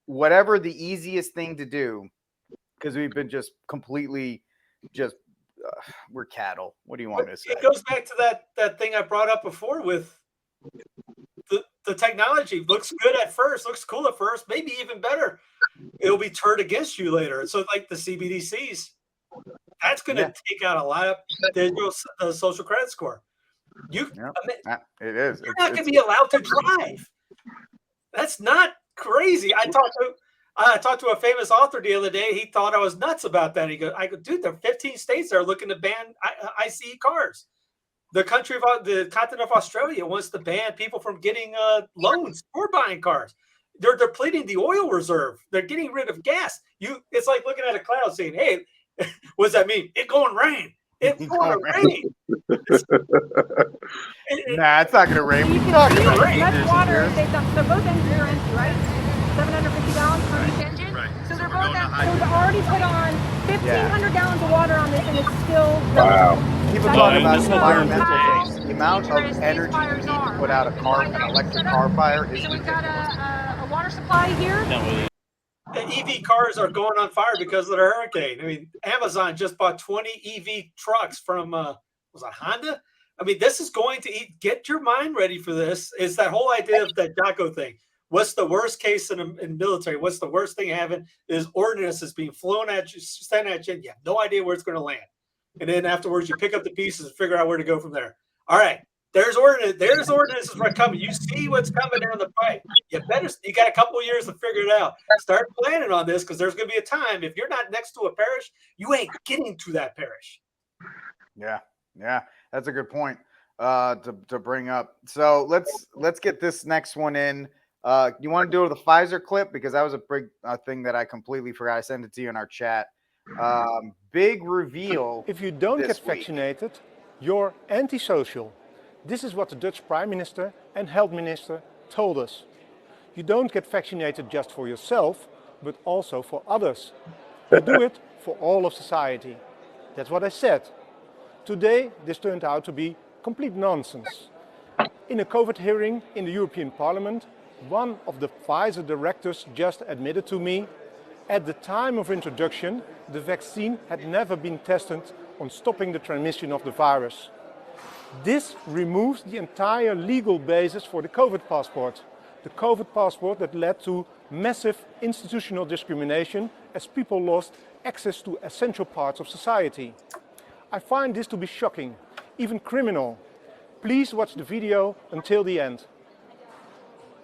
whatever the easiest thing to do, because we've been just completely we're cattle. What do you want me to say? It goes back to that thing I brought up before with the technology. Looks good at first, looks cool at first, maybe even better. It'll be turned against you later. So like the CBDCs, that's going to take out a lot of the social credit score. It is. You're not going to be allowed to drive. That's not crazy. I talked to a famous author the other day. He thought I was nuts about that. I go, dude, there are 15 states that are looking to ban ICE cars. The continent of Australia wants to ban people from getting loans for buying cars. They're depleting the oil reserve. They're getting rid of gas. It's like looking at a cloud saying, hey, what does that mean? It's going to rain. It's going to rain. Nah, it's not going to rain. We're talking about much water. So both engines are empty, right? 750 gallons for each engine. Right. So they're both empty. So they've already put on 1,500 gallons of water on this, and it's still People talk about environmental things. The amount of energy you need to put out an electric car fire is. So we've got a water supply here. EV cars are going on fire because of the hurricane. I mean, Amazon just bought 20 EV trucks from was it Honda? I mean, this is going to get your mind ready for this. It's that whole idea of that DACO thing. What's the worst case in military? What's the worst thing having is ordnance is being flown at you, sent at you. You have no idea where it's going to land. And then afterwards, you pick up the pieces and figure out where to go from there. All right. There's ordinance. There's ordinances right coming. You see what's coming down the pipe. You got a couple of years to figure it out. Start planning on this because there's going to be a time if you're not next to a parish, you ain't getting to that parish. Yeah, that's a good point to bring up. So let's get this next one in. You want to do the Pfizer clip because that was a big thing that I completely forgot. I sent it to you in our chat. Big reveal. If you don't get vaccinated, you're antisocial. This is what the Dutch Prime Minister and Health Minister told us. You don't get vaccinated just for yourself, but also for others. You do it for all of society. That's what I said. Today, this turned out to be complete nonsense. In a COVID hearing in the European Parliament, one of the Pfizer directors just admitted to me, at the time of introduction, the vaccine had never been tested on stopping the transmission of the virus. This removes the entire legal basis for the COVID passport. The COVID passport that led to massive institutional discrimination as people lost access to essential parts of society. I find this to be shocking, even criminal. Please watch the video until the end.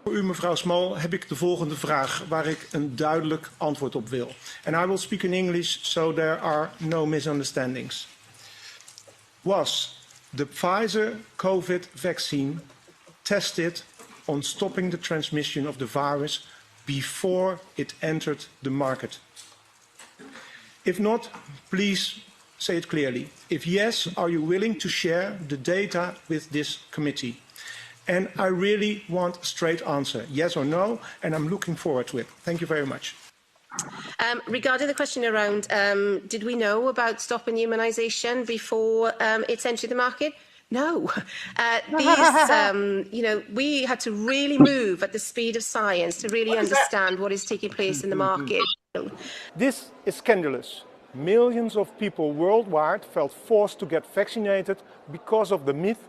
Voor u, mevrouw Small, heb ik de volgende vraag waar ik een duidelijk antwoord op wil. And I will speak in English so there are no misunderstandings. Was the Pfizer COVID vaccine tested on stopping the transmission of the virus before it entered the market? If not, please say it clearly. If yes, are you willing to share the data with this committee? And I really want a straight answer, yes or no, and I'm looking forward to it. Thank you very much. Regarding the question around, did we know about stopping immunisation before it's entered the market? No. We had to really move at the speed of science to really understand what is taking place in the market. This is scandalous. Millions of people worldwide felt forced to get vaccinated because of the myth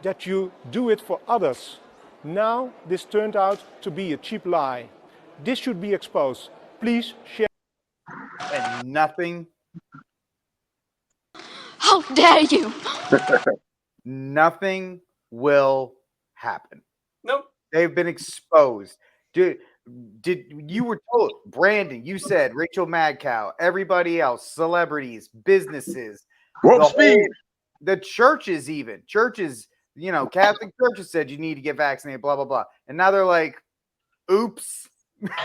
that you do it for others. Now this turned out to be a cheap lie. This should be exposed. Please share. And nothing. How dare you? Nothing will happen. Nope. They've been exposed. Did you were told, Brandon, you said Rachel Madcow, everybody else, celebrities, businesses, the churches, Catholic churches said you need to get vaccinated, blah, blah, blah. And now they're like, oops.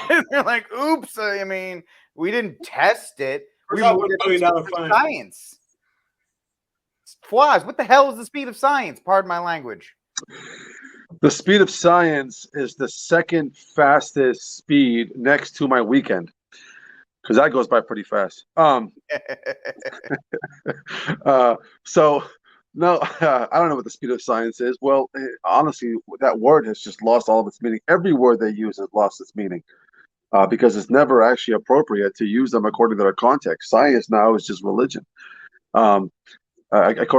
They're like, oops. I mean, we didn't test it. We moved it to science. Flies. What the hell is the speed of science? Pardon my language. The speed of science is the second fastest speed next to my weekend, because that goes by pretty fast. So no, I don't know what the speed of science is. Well, honestly, that word has just lost all of its meaning. Every word they use has lost its meaning, because it's never actually appropriate to use them according to their context. Science now is just religion, according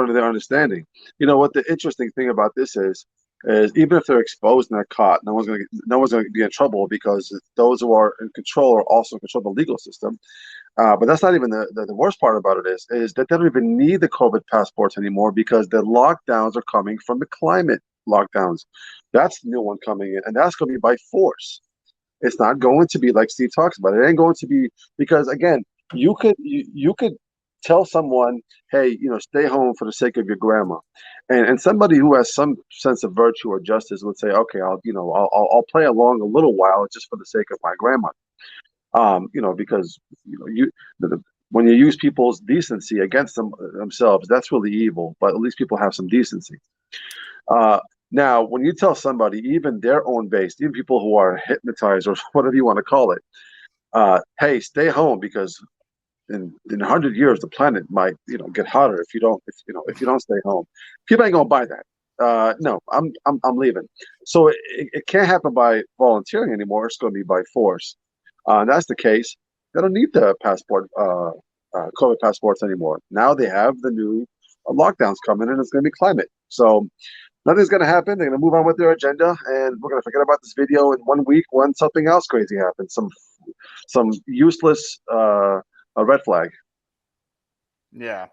to their understanding. You know what the interesting thing about this is even if they're exposed and they're caught, no one's going to be in trouble, because those who are in control are also in control of the legal system. But that's not even the worst part about it is that they don't even need the COVID passports anymore, because the lockdowns are coming from the climate lockdowns. That's the new one coming in, and that's going to be by force. It's not going to be like Steve talks about. It ain't going to be, because again, you could tell someone, hey, stay home for the sake of your grandma, and somebody who has some sense of virtue or justice would say, okay, I'll play along a little while just for the sake of my grandma, because when you use people's decency against themselves, that's really evil. But at least people have some decency. Now, when you tell somebody, even their own base, even people who are hypnotized or whatever you want to call it, hey, stay home, because in 100 years the planet might get hotter if you don't stay home. People ain't gonna buy that. No, I'm leaving. So it can't happen by volunteering anymore. It's going to be by force. And that's the case. They don't need the COVID passports anymore. Now they have the new lockdowns coming, and it's going to be climate. So nothing's going to happen. They're going to move on with their agenda, and we're going to forget about this video in 1 week when something else crazy happens. Some useless a red flag. Yeah.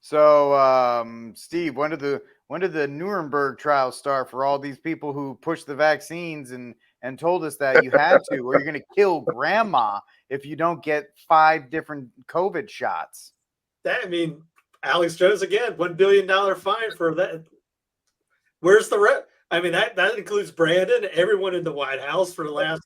So, Steve, when did the Nuremberg trials start for all these people who pushed the vaccines and told us that you had to, or you're going to kill grandma if you don't get 5 different COVID shots? Alex Jones again, $1 billion fine for that. Where's the rest? That includes Brandon, everyone in the White House for the last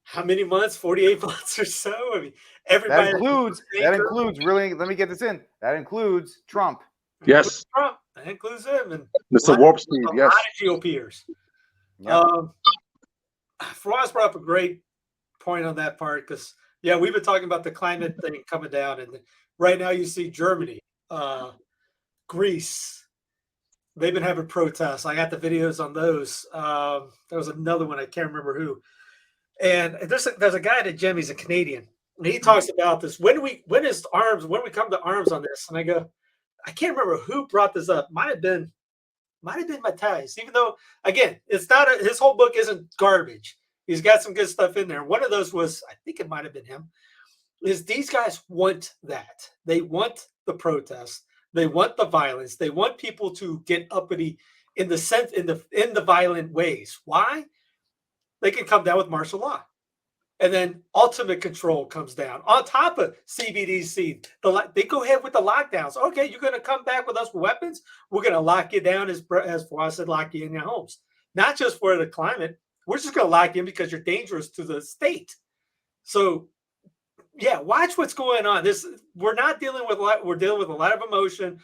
how many months? 48 months or so. Everybody. That includes really. Let me get this in. That includes Trump. Yes. Trump. That includes him and Mr. Warp Speed. Yes. A lot of GOPers. Yep. Fawaz brought up a great point on that part, because we've been talking about the climate thing coming down, and right now you see Germany, Greece. They've been having protests. I got the videos on those. There was another one, I can't remember who. And there's a guy at the gym. He's a Canadian, and he talks about this. When we come to arms on this, and I go, I can't remember who brought this up. Might have been Matthias. Even though, again, it's not his whole book isn't garbage. He's got some good stuff in there. One of those was, I think it might have been him. Is these guys want that? They want the protests. They want the violence. They want people to get uppity in the violent ways. Why? They can come down with martial law. And then ultimate control comes down on top of CBDC. They go ahead with the lockdowns. Okay, you're going to come back with us with weapons? We're going to lock you down, as Fawaz said, lock you in your homes. Not just for the climate. We're just going to lock you in because you're dangerous to the state. So, watch what's going on. We're dealing with a lot of emotion.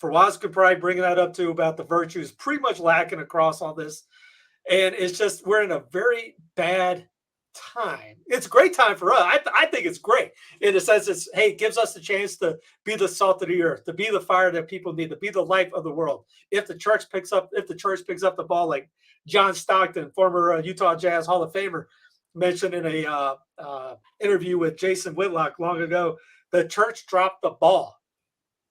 Fawaz could probably bring that up too, about the virtues pretty much lacking across all this. And it's just, we're in a very bad time. It's a great time for us. I think it's great in the sense it gives us the chance to be the salt of the earth, to be the fire that people need, to be the life of the world. If the church picks up the ball, like John Stockton, former Utah Jazz Hall of Famer, mentioned in a interview with Jason Whitlock long ago, the church dropped the ball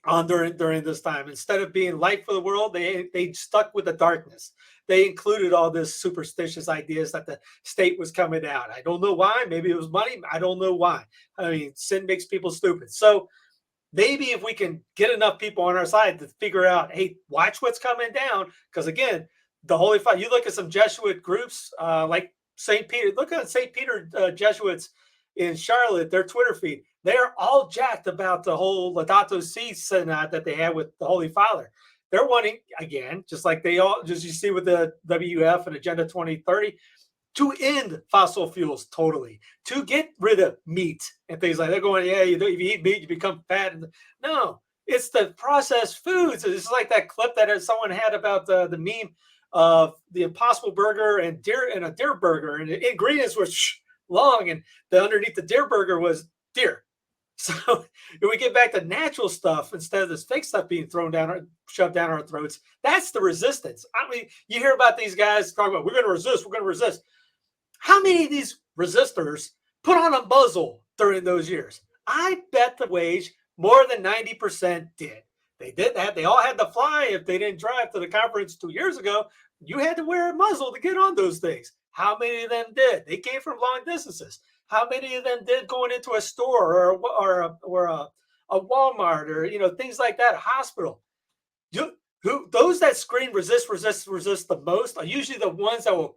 on during this time. Instead of being light for the world, they stuck with the darkness. They included all this superstitious ideas that the state was coming out. I don't know why. Maybe it was money. I don't know why. Sin makes people stupid. So maybe if we can get enough people on our side to figure out, hey, watch what's coming down. Because again, the Holy Father. You look at some Jesuit groups like St. Peter. Look at St. Peter Jesuits in Charlotte, their Twitter feed. They're all jacked about the whole Laudato Si synod that they had with the Holy Father. They're wanting, again, just like they all, just you see with the WF and Agenda 2030, to end fossil fuels totally, to get rid of meat and things like that. They're going, yeah, if you eat meat, you become fat. No, it's the processed foods. It's like that clip that someone had about the meme of the Impossible Burger and a deer burger, and the ingredients were long, and the underneath the deer burger was deer. So if we get back to natural stuff instead of this fake stuff being shoved down our throats, that's the resistance. I mean, you hear about these guys talking about, we're going to resist, we're going to resist. How many of these resistors put on a muzzle during those years? I bet the wage more than 90% did. They did that. They all had to fly if they didn't drive to the conference 2 years ago. You had to wear a muzzle to get on those things. How many of them did? They came from long distances. How many of them did going into a store or a Walmart or things like that, a hospital? Those that scream resist the most are usually the ones that will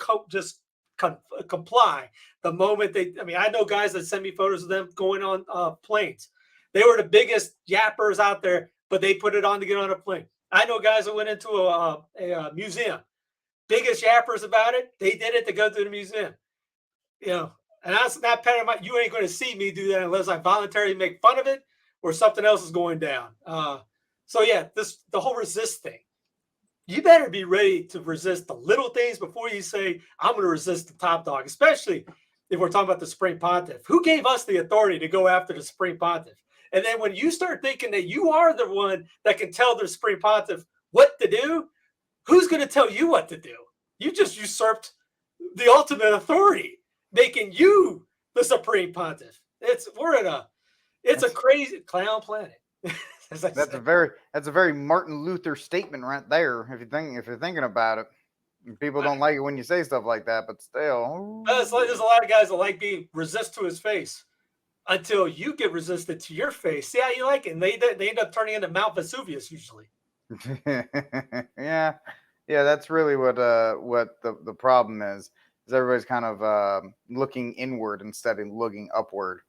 comply the moment they. I mean, I know guys that send me photos of them going on planes. They were the biggest yappers out there, but they put it on to get on a plane. I know guys that went into a museum, biggest yappers about it. They did it to go to the museum. And that's not part of my. You ain't going to see me do that unless I voluntarily make fun of it or something else is going down. So yeah, the whole resist thing. You better be ready to resist the little things before you say I'm going to resist the top dog. Especially if we're talking about the Supreme Pontiff. Who gave us the authority to go after the Supreme Pontiff? And then when you start thinking that you are the one that can tell the Supreme Pontiff what to do, who's going to tell you what to do? You just usurped the ultimate authority, making you the Supreme Pontiff. It's a crazy clown planet. That's a very Martin Luther statement right there. If you're thinking about it, people don't like it when you say stuff like that, but still, there's a lot of guys that like being resist to his face until you get resisted to your face. See how you like it, and they end up turning into Mount Vesuvius usually. yeah, that's really what the problem is everybody's kind of looking inward instead of looking upward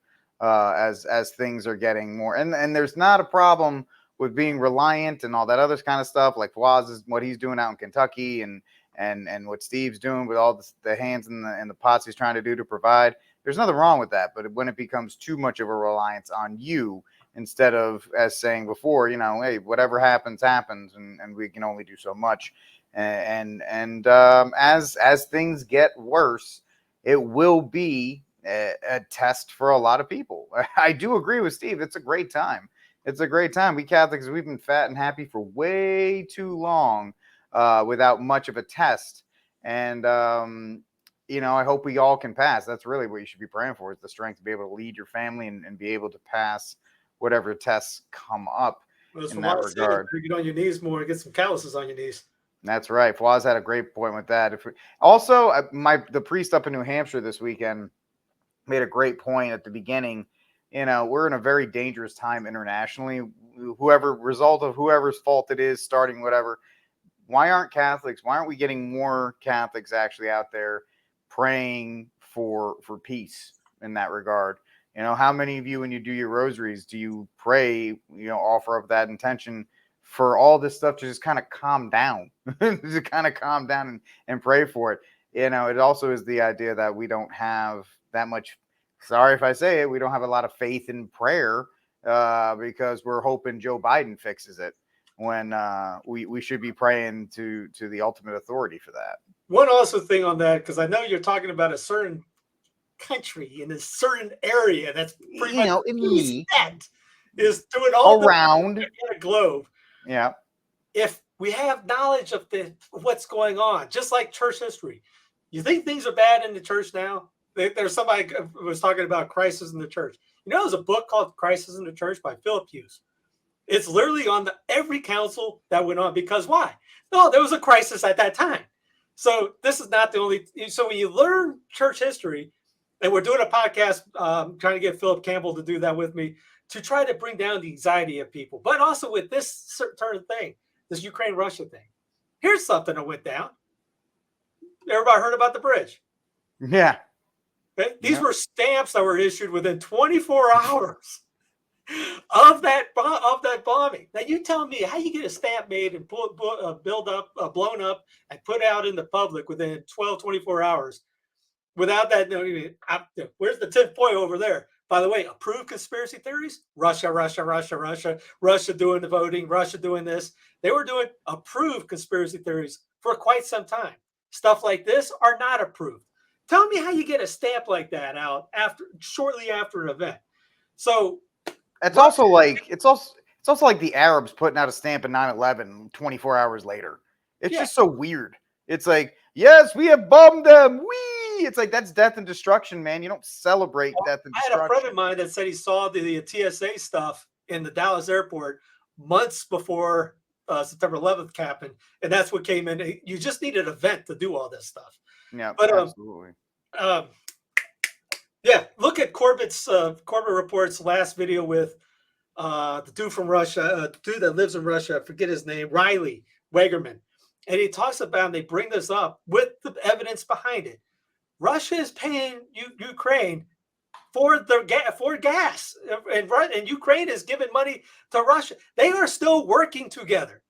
as things are getting more. And there's not a problem with being reliant and all that other kind of stuff, like what he's doing out in Kentucky and what Steve's doing with all the hands and the pots he's trying to do to provide. There's nothing wrong with that. But when it becomes too much of a reliance on you, instead of, as saying before, hey, whatever happens, and we can only do so much. And as things get worse, it will be a test for a lot of people. I do agree with Steve. It's a great time. It's a great time. We Catholics, we've been fat and happy for way too long without much of a test. And, I hope we all can pass. That's really what you should be praying for, is the strength to be able to lead your family and be able to pass whatever tests come up in that regard. Get on your knees more, get some calluses on your knees. That's right. Fawaz had a great point with that. The priest up in New Hampshire this weekend made a great point at the beginning. We're in a very dangerous time internationally. Whoever's fault it is, starting whatever. Why aren't we getting more Catholics actually out there praying for peace in that regard? How many of you, when you do your rosaries, do you pray, offer up that intention for all this stuff to just kind of calm down, to kind of calm down and pray for it? It also is the idea that we don't have that much, sorry if I say it, we don't have a lot of faith in prayer because we're hoping Joe Biden fixes it, when we should be praying to the ultimate authority for that. One also thing on that, because I know you're talking about a certain country in a certain area that's pretty much is doing all around the globe. Yeah. If we have knowledge of what's going on, just like church history, you think things are bad in the church now? There's somebody who was talking about crisis in the church. There's a book called Crisis in the Church by Philip Hughes. It's literally on every council that went on. Because why? No, there was a crisis at that time. So this is not the only. So when you learn church history, and we're doing a podcast, trying to get Philip Campbell to do that with me, to try to bring down the anxiety of people, but also with this certain thing, this Ukraine-Russia thing. Here's something that went down. everybody heard about the bridge. Yeah. Okay? These were stamps that were issued within 24 hours of that bombing. Now you tell me how you get a stamp made and blown up and put out in the public within 12, 24 hours without that. Where's the 10th point over there? By the way, approved conspiracy theories, Russia doing the voting, Russia doing this. They were doing approved conspiracy theories for quite some time. Stuff like this are not approved. Tell me how you get a stamp like that out shortly after an event. So it's also like the Arabs putting out a stamp in 9/11 24 hours later. It's just so weird. It's like, yes, we have bombed them. Whee! It's like, that's death and destruction, man. You don't celebrate death and destruction. I had a friend of mine that said he saw the TSA stuff in the Dallas airport months before September 11th happened, and that's what came in. You just need an event to do all this stuff. Yeah, but absolutely. Yeah, look at Corbett Report's last video with the dude from Russia, the dude that lives in Russia. I forget his name, Riley Wagerman. And he talks about, they bring this up with the evidence behind it. Russia is paying Ukraine for gas, and Ukraine is giving money to Russia. They are still working together.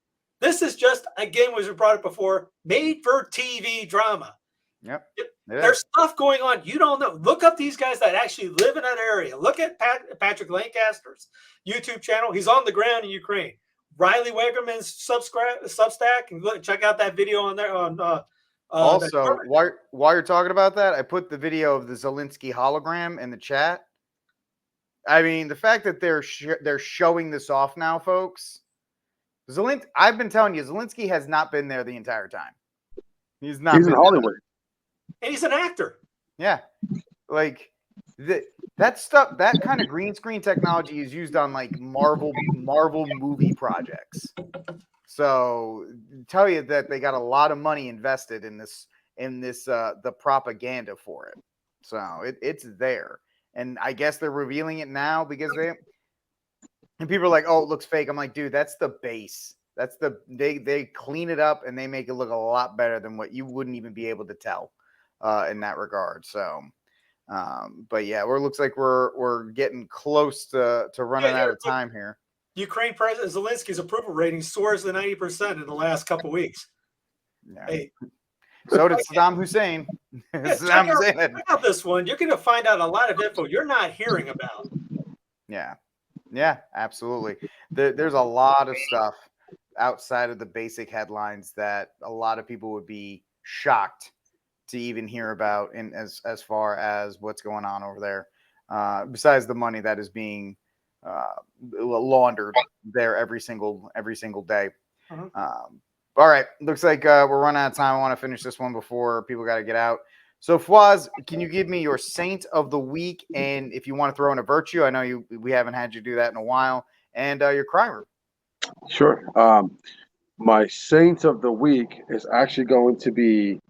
This is just, again, as we brought it before, made for TV drama. Yep. There's stuff going on you don't know. Look up these guys that actually live in that area. Look at Patrick Lancaster's YouTube channel. He's on the ground in Ukraine. Riley Wagerman's Substack, and check out that video on there. Also, while you're talking about that, I put the video of the Zelensky hologram in the chat. I mean, the fact that they're showing this off now, folks. I've been telling you, Zelensky has not been there the entire time. He's in Hollywood. And he's an actor. Yeah. Like that stuff, that kind of green screen technology is used on like Marvel movie projects. So tell you that they got a lot of money invested in this the propaganda for it. So it's there. And I guess they're revealing it now because people are like, oh, it looks fake. I'm like, dude, that's the base. That's they clean it up and they make it look a lot better than what you wouldn't even be able to tell in that regard. So but yeah, it looks like we're getting close to running out of time here. Ukraine President Zelensky's approval rating soars to 90% in the last couple of weeks. Yeah. Hey. So did Saddam Hussein. Check out this one. You're going to find out a lot of info you're not hearing about. Yeah, absolutely. There's a lot of stuff outside of the basic headlines that a lot of people would be shocked to even hear about in as far as what's going on over there. Besides the money that is being laundered there every single day. All right, looks like we're running out of time. I want to finish this one before people got to get out. So Fawaz, can you give me your saint of the week, and if you want to throw in a virtue? I know we haven't had you do that in a while, and your crime room. Sure. My saint of the week is actually going to be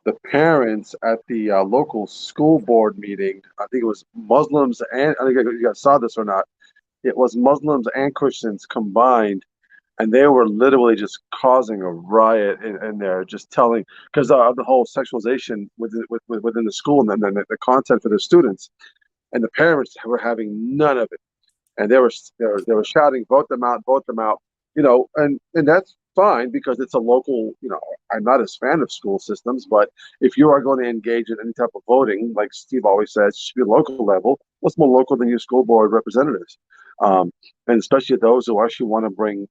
the parents at the local school board meeting. I think it was Muslims, and I think you guys saw this or not. It was Muslims and Christians combined, and they were literally just causing a riot in there, just telling, because of the whole sexualization within the school and then the content for the students, and the parents were having none of it, and they were shouting, vote them out, and that's fine because it's a local. I'm not as fan of school systems, but if you are going to engage in any type of voting, like Steve always says, it should be local level. What's more local than your school board representatives? And especially those who actually want to bring,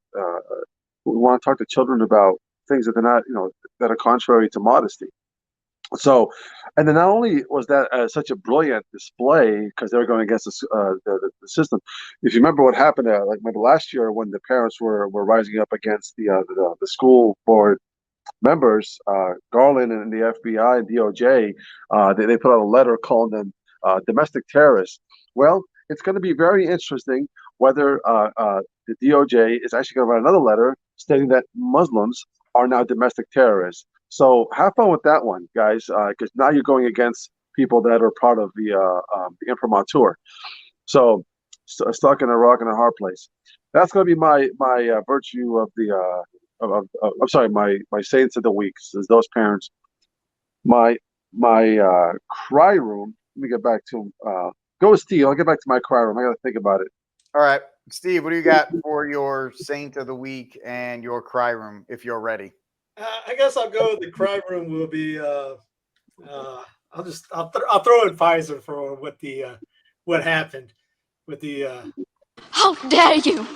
who want to talk to children about things that they're not, that are contrary to modesty. So, and then not only was that such a brilliant display because they were going against the system. If you remember what happened, remember last year when the parents were rising up against the school board members, Garland and the FBI and DOJ, they put out a letter calling them domestic terrorists. Well, it's going to be very interesting whether the DOJ is actually going to write another letter stating that Muslims are now domestic terrorists. So have fun with that one, guys, because now you're going against people that are part of the imprimatur. So stuck in a rock and a hard place. That's going to be my virtue of the I'm sorry, my saints of the week. Is those parents My cry room. Let me get back to go with Steve. I'll get back to my cry room. I got to think about it. All right, Steve, what do you got for your Saint of the Week and your cry room if you're ready? I guess I'll go. The cry room will be. I'll throw in Pfizer for what happened with the. How dare you!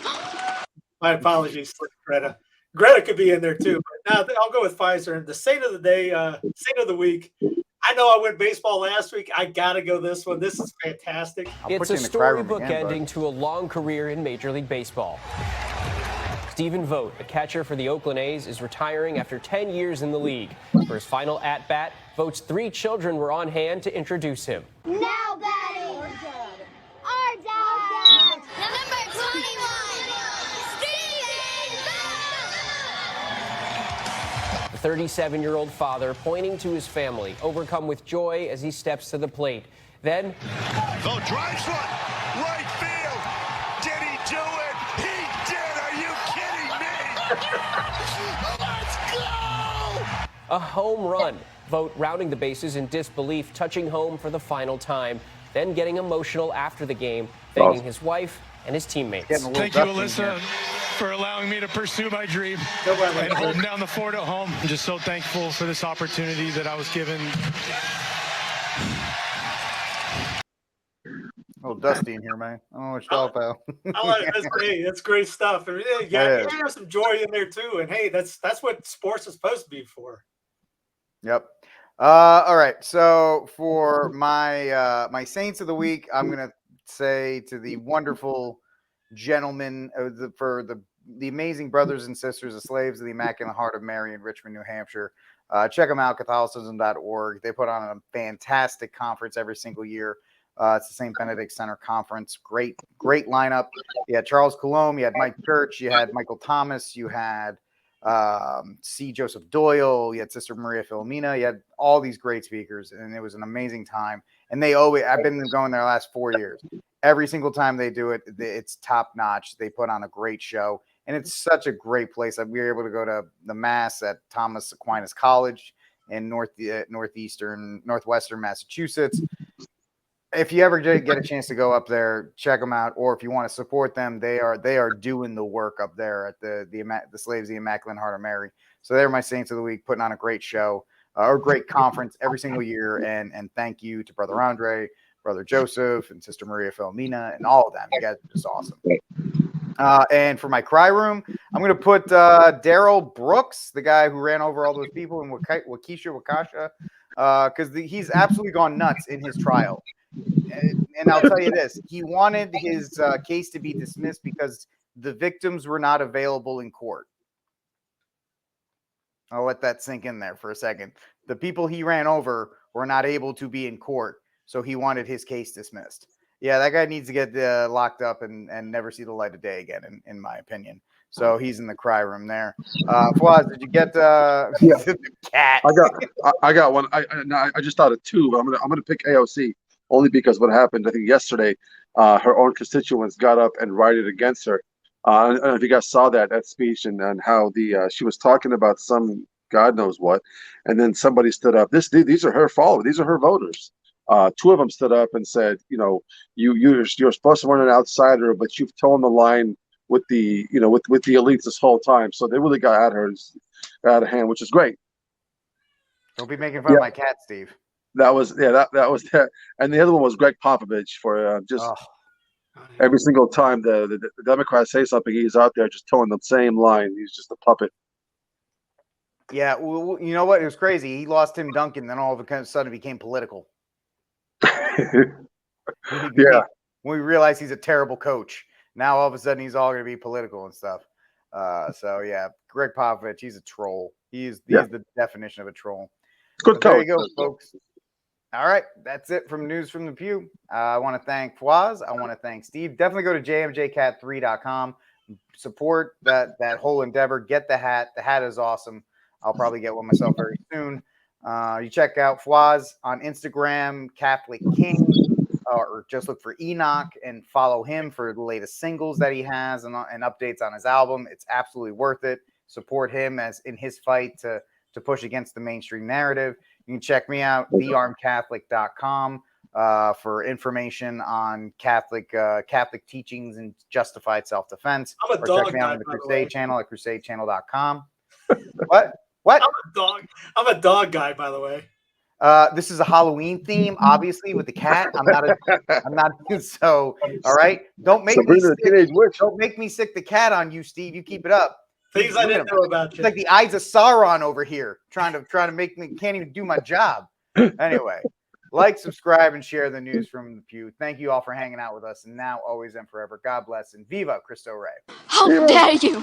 My apologies, Greta. Greta could be in there too, but I'll go with Pfizer. And the Saint of the Day, Saint of the Week. I know I went baseball last week. I gotta go this one. This is fantastic. It's a storybook ending to a long career in Major League Baseball. Stephen Vogt, a catcher for the Oakland A's, is retiring after 10 years in the league. For his final at-bat, Vogt's 3 children were on hand to introduce him. Now batting! Our dad! Number 21, Steven! The 37-year-old father pointing to his family, overcome with joy as he steps to the plate. Then, Vogt drives one, right field. Did he do it? He did. Are you kidding me? Let's go! A home run. Vogt rounding the bases in disbelief, touching home for the final time, then getting emotional after the game, thanking his wife and his teammates. Thank you, Alyssa, for allowing me to pursue my dream and holding down the fort at home. I'm just so thankful for this opportunity that I was given. Oh, Dusty in here, man. Oh, it's all pal. I like it. That's great. That's great stuff. And yeah, you have some joy in there too. And hey, that's what sports is supposed to be for. Yep. All right. So for my my Saints of the Week, I'm gonna say to the wonderful gentlemen for the amazing brothers and sisters, the slaves of the Immaculate Heart of Mary in Richmond, New Hampshire. Check them out, Catholicism.org. They put on a fantastic conference every single year. It's the St. Benedict Center Conference. Great lineup. You had Charles Coulombe, you had Mike Church, you had Michael Thomas, you had C. Joseph Doyle, you had Sister Maria Filomena, you had all these great speakers, and it was an amazing time. And I've been going there the last 4 years. Every single time they do it, it's top notch. They put on a great show, and it's such a great place. We were able to go to the Mass at Thomas Aquinas College in northwestern Massachusetts. If you ever get a chance to go up there, check them out. Or if you want to support them, they are doing the work up there at the Slaves of the Immaculate Heart of Mary. So they're my Saints of the Week, putting on a great show or great conference every single year. And thank you to Brother Andre, Brother Joseph, and Sister Maria Filomena, and all of them. You guys are just awesome. And for my cry room, I'm going to put Daryl Brooks, the guy who ran over all those people in Waukesha, because he's absolutely gone nuts in his trial. And I'll tell you this, he wanted his case to be dismissed because the victims were not available in court. I'll let that sink in there for a second. The people he ran over were not able to be in court, so he wanted his case dismissed. Yeah, that guy needs to get locked up and never see the light of day again, in my opinion. So he's in the cry room there. Fawaz, did you get the cat? I got one. I just thought of 2, but I'm gonna pick AOC. Only because what happened, I think yesterday, her own constituents got up and rioted against her. I don't know if you guys saw that speech and how she was talking about some God knows what, and then somebody stood up. These are her followers. These are her voters. 2 of them stood up and said, you're supposed to run an outsider, but you've toed the line with the with the elites this whole time. So they really got at her out of hand, which is great. Don't be making fun of my cat, Steve. That was that, and the other one was Greg Popovich for every single time the Democrats say something, he's out there just towing the same line. He's just a puppet. Yeah, well, you know what? It was crazy. He lost Tim Duncan, then all of a sudden it became political. Yeah, when we realized he's a terrible coach, now all of a sudden he's all going to be political and stuff. So yeah, Greg Popovich, he's a troll. He's the definition of a troll. Good coach. There you go, folks. All right, that's it from News from the Pew. I want to thank Fawaz. I want to thank Steve. Definitely go to jmjcat3.com. Support that whole endeavor. Get the hat. The hat is awesome. I'll probably get one myself very soon. You check out Fawaz on Instagram, Catholic King, or just look for Enoch and follow him for the latest singles that he has and updates on his album. It's absolutely worth it. Support him as in his fight to push against the mainstream narrative. You can check me out, thearmedcatholic.com, for information on Catholic teachings and justified self-defense. I'm a or dog check me out guy, on the by the Crusade way. channel at crusadechannel.com. What? I'm a dog guy, by the way. This is a Halloween theme, obviously, with the cat. I'm not. So, all right. Don't make me sick. Don't make me sick the cat on you, Steve. You keep it up. Things I didn't know about It's you. like the eyes of Sauron over here, trying to make me can't even do my job. Anyway, like, subscribe, and share the news from the pew. Thank you all for hanging out with us, and now, always, and forever. God bless, and Viva Cristo Rey. How dare you!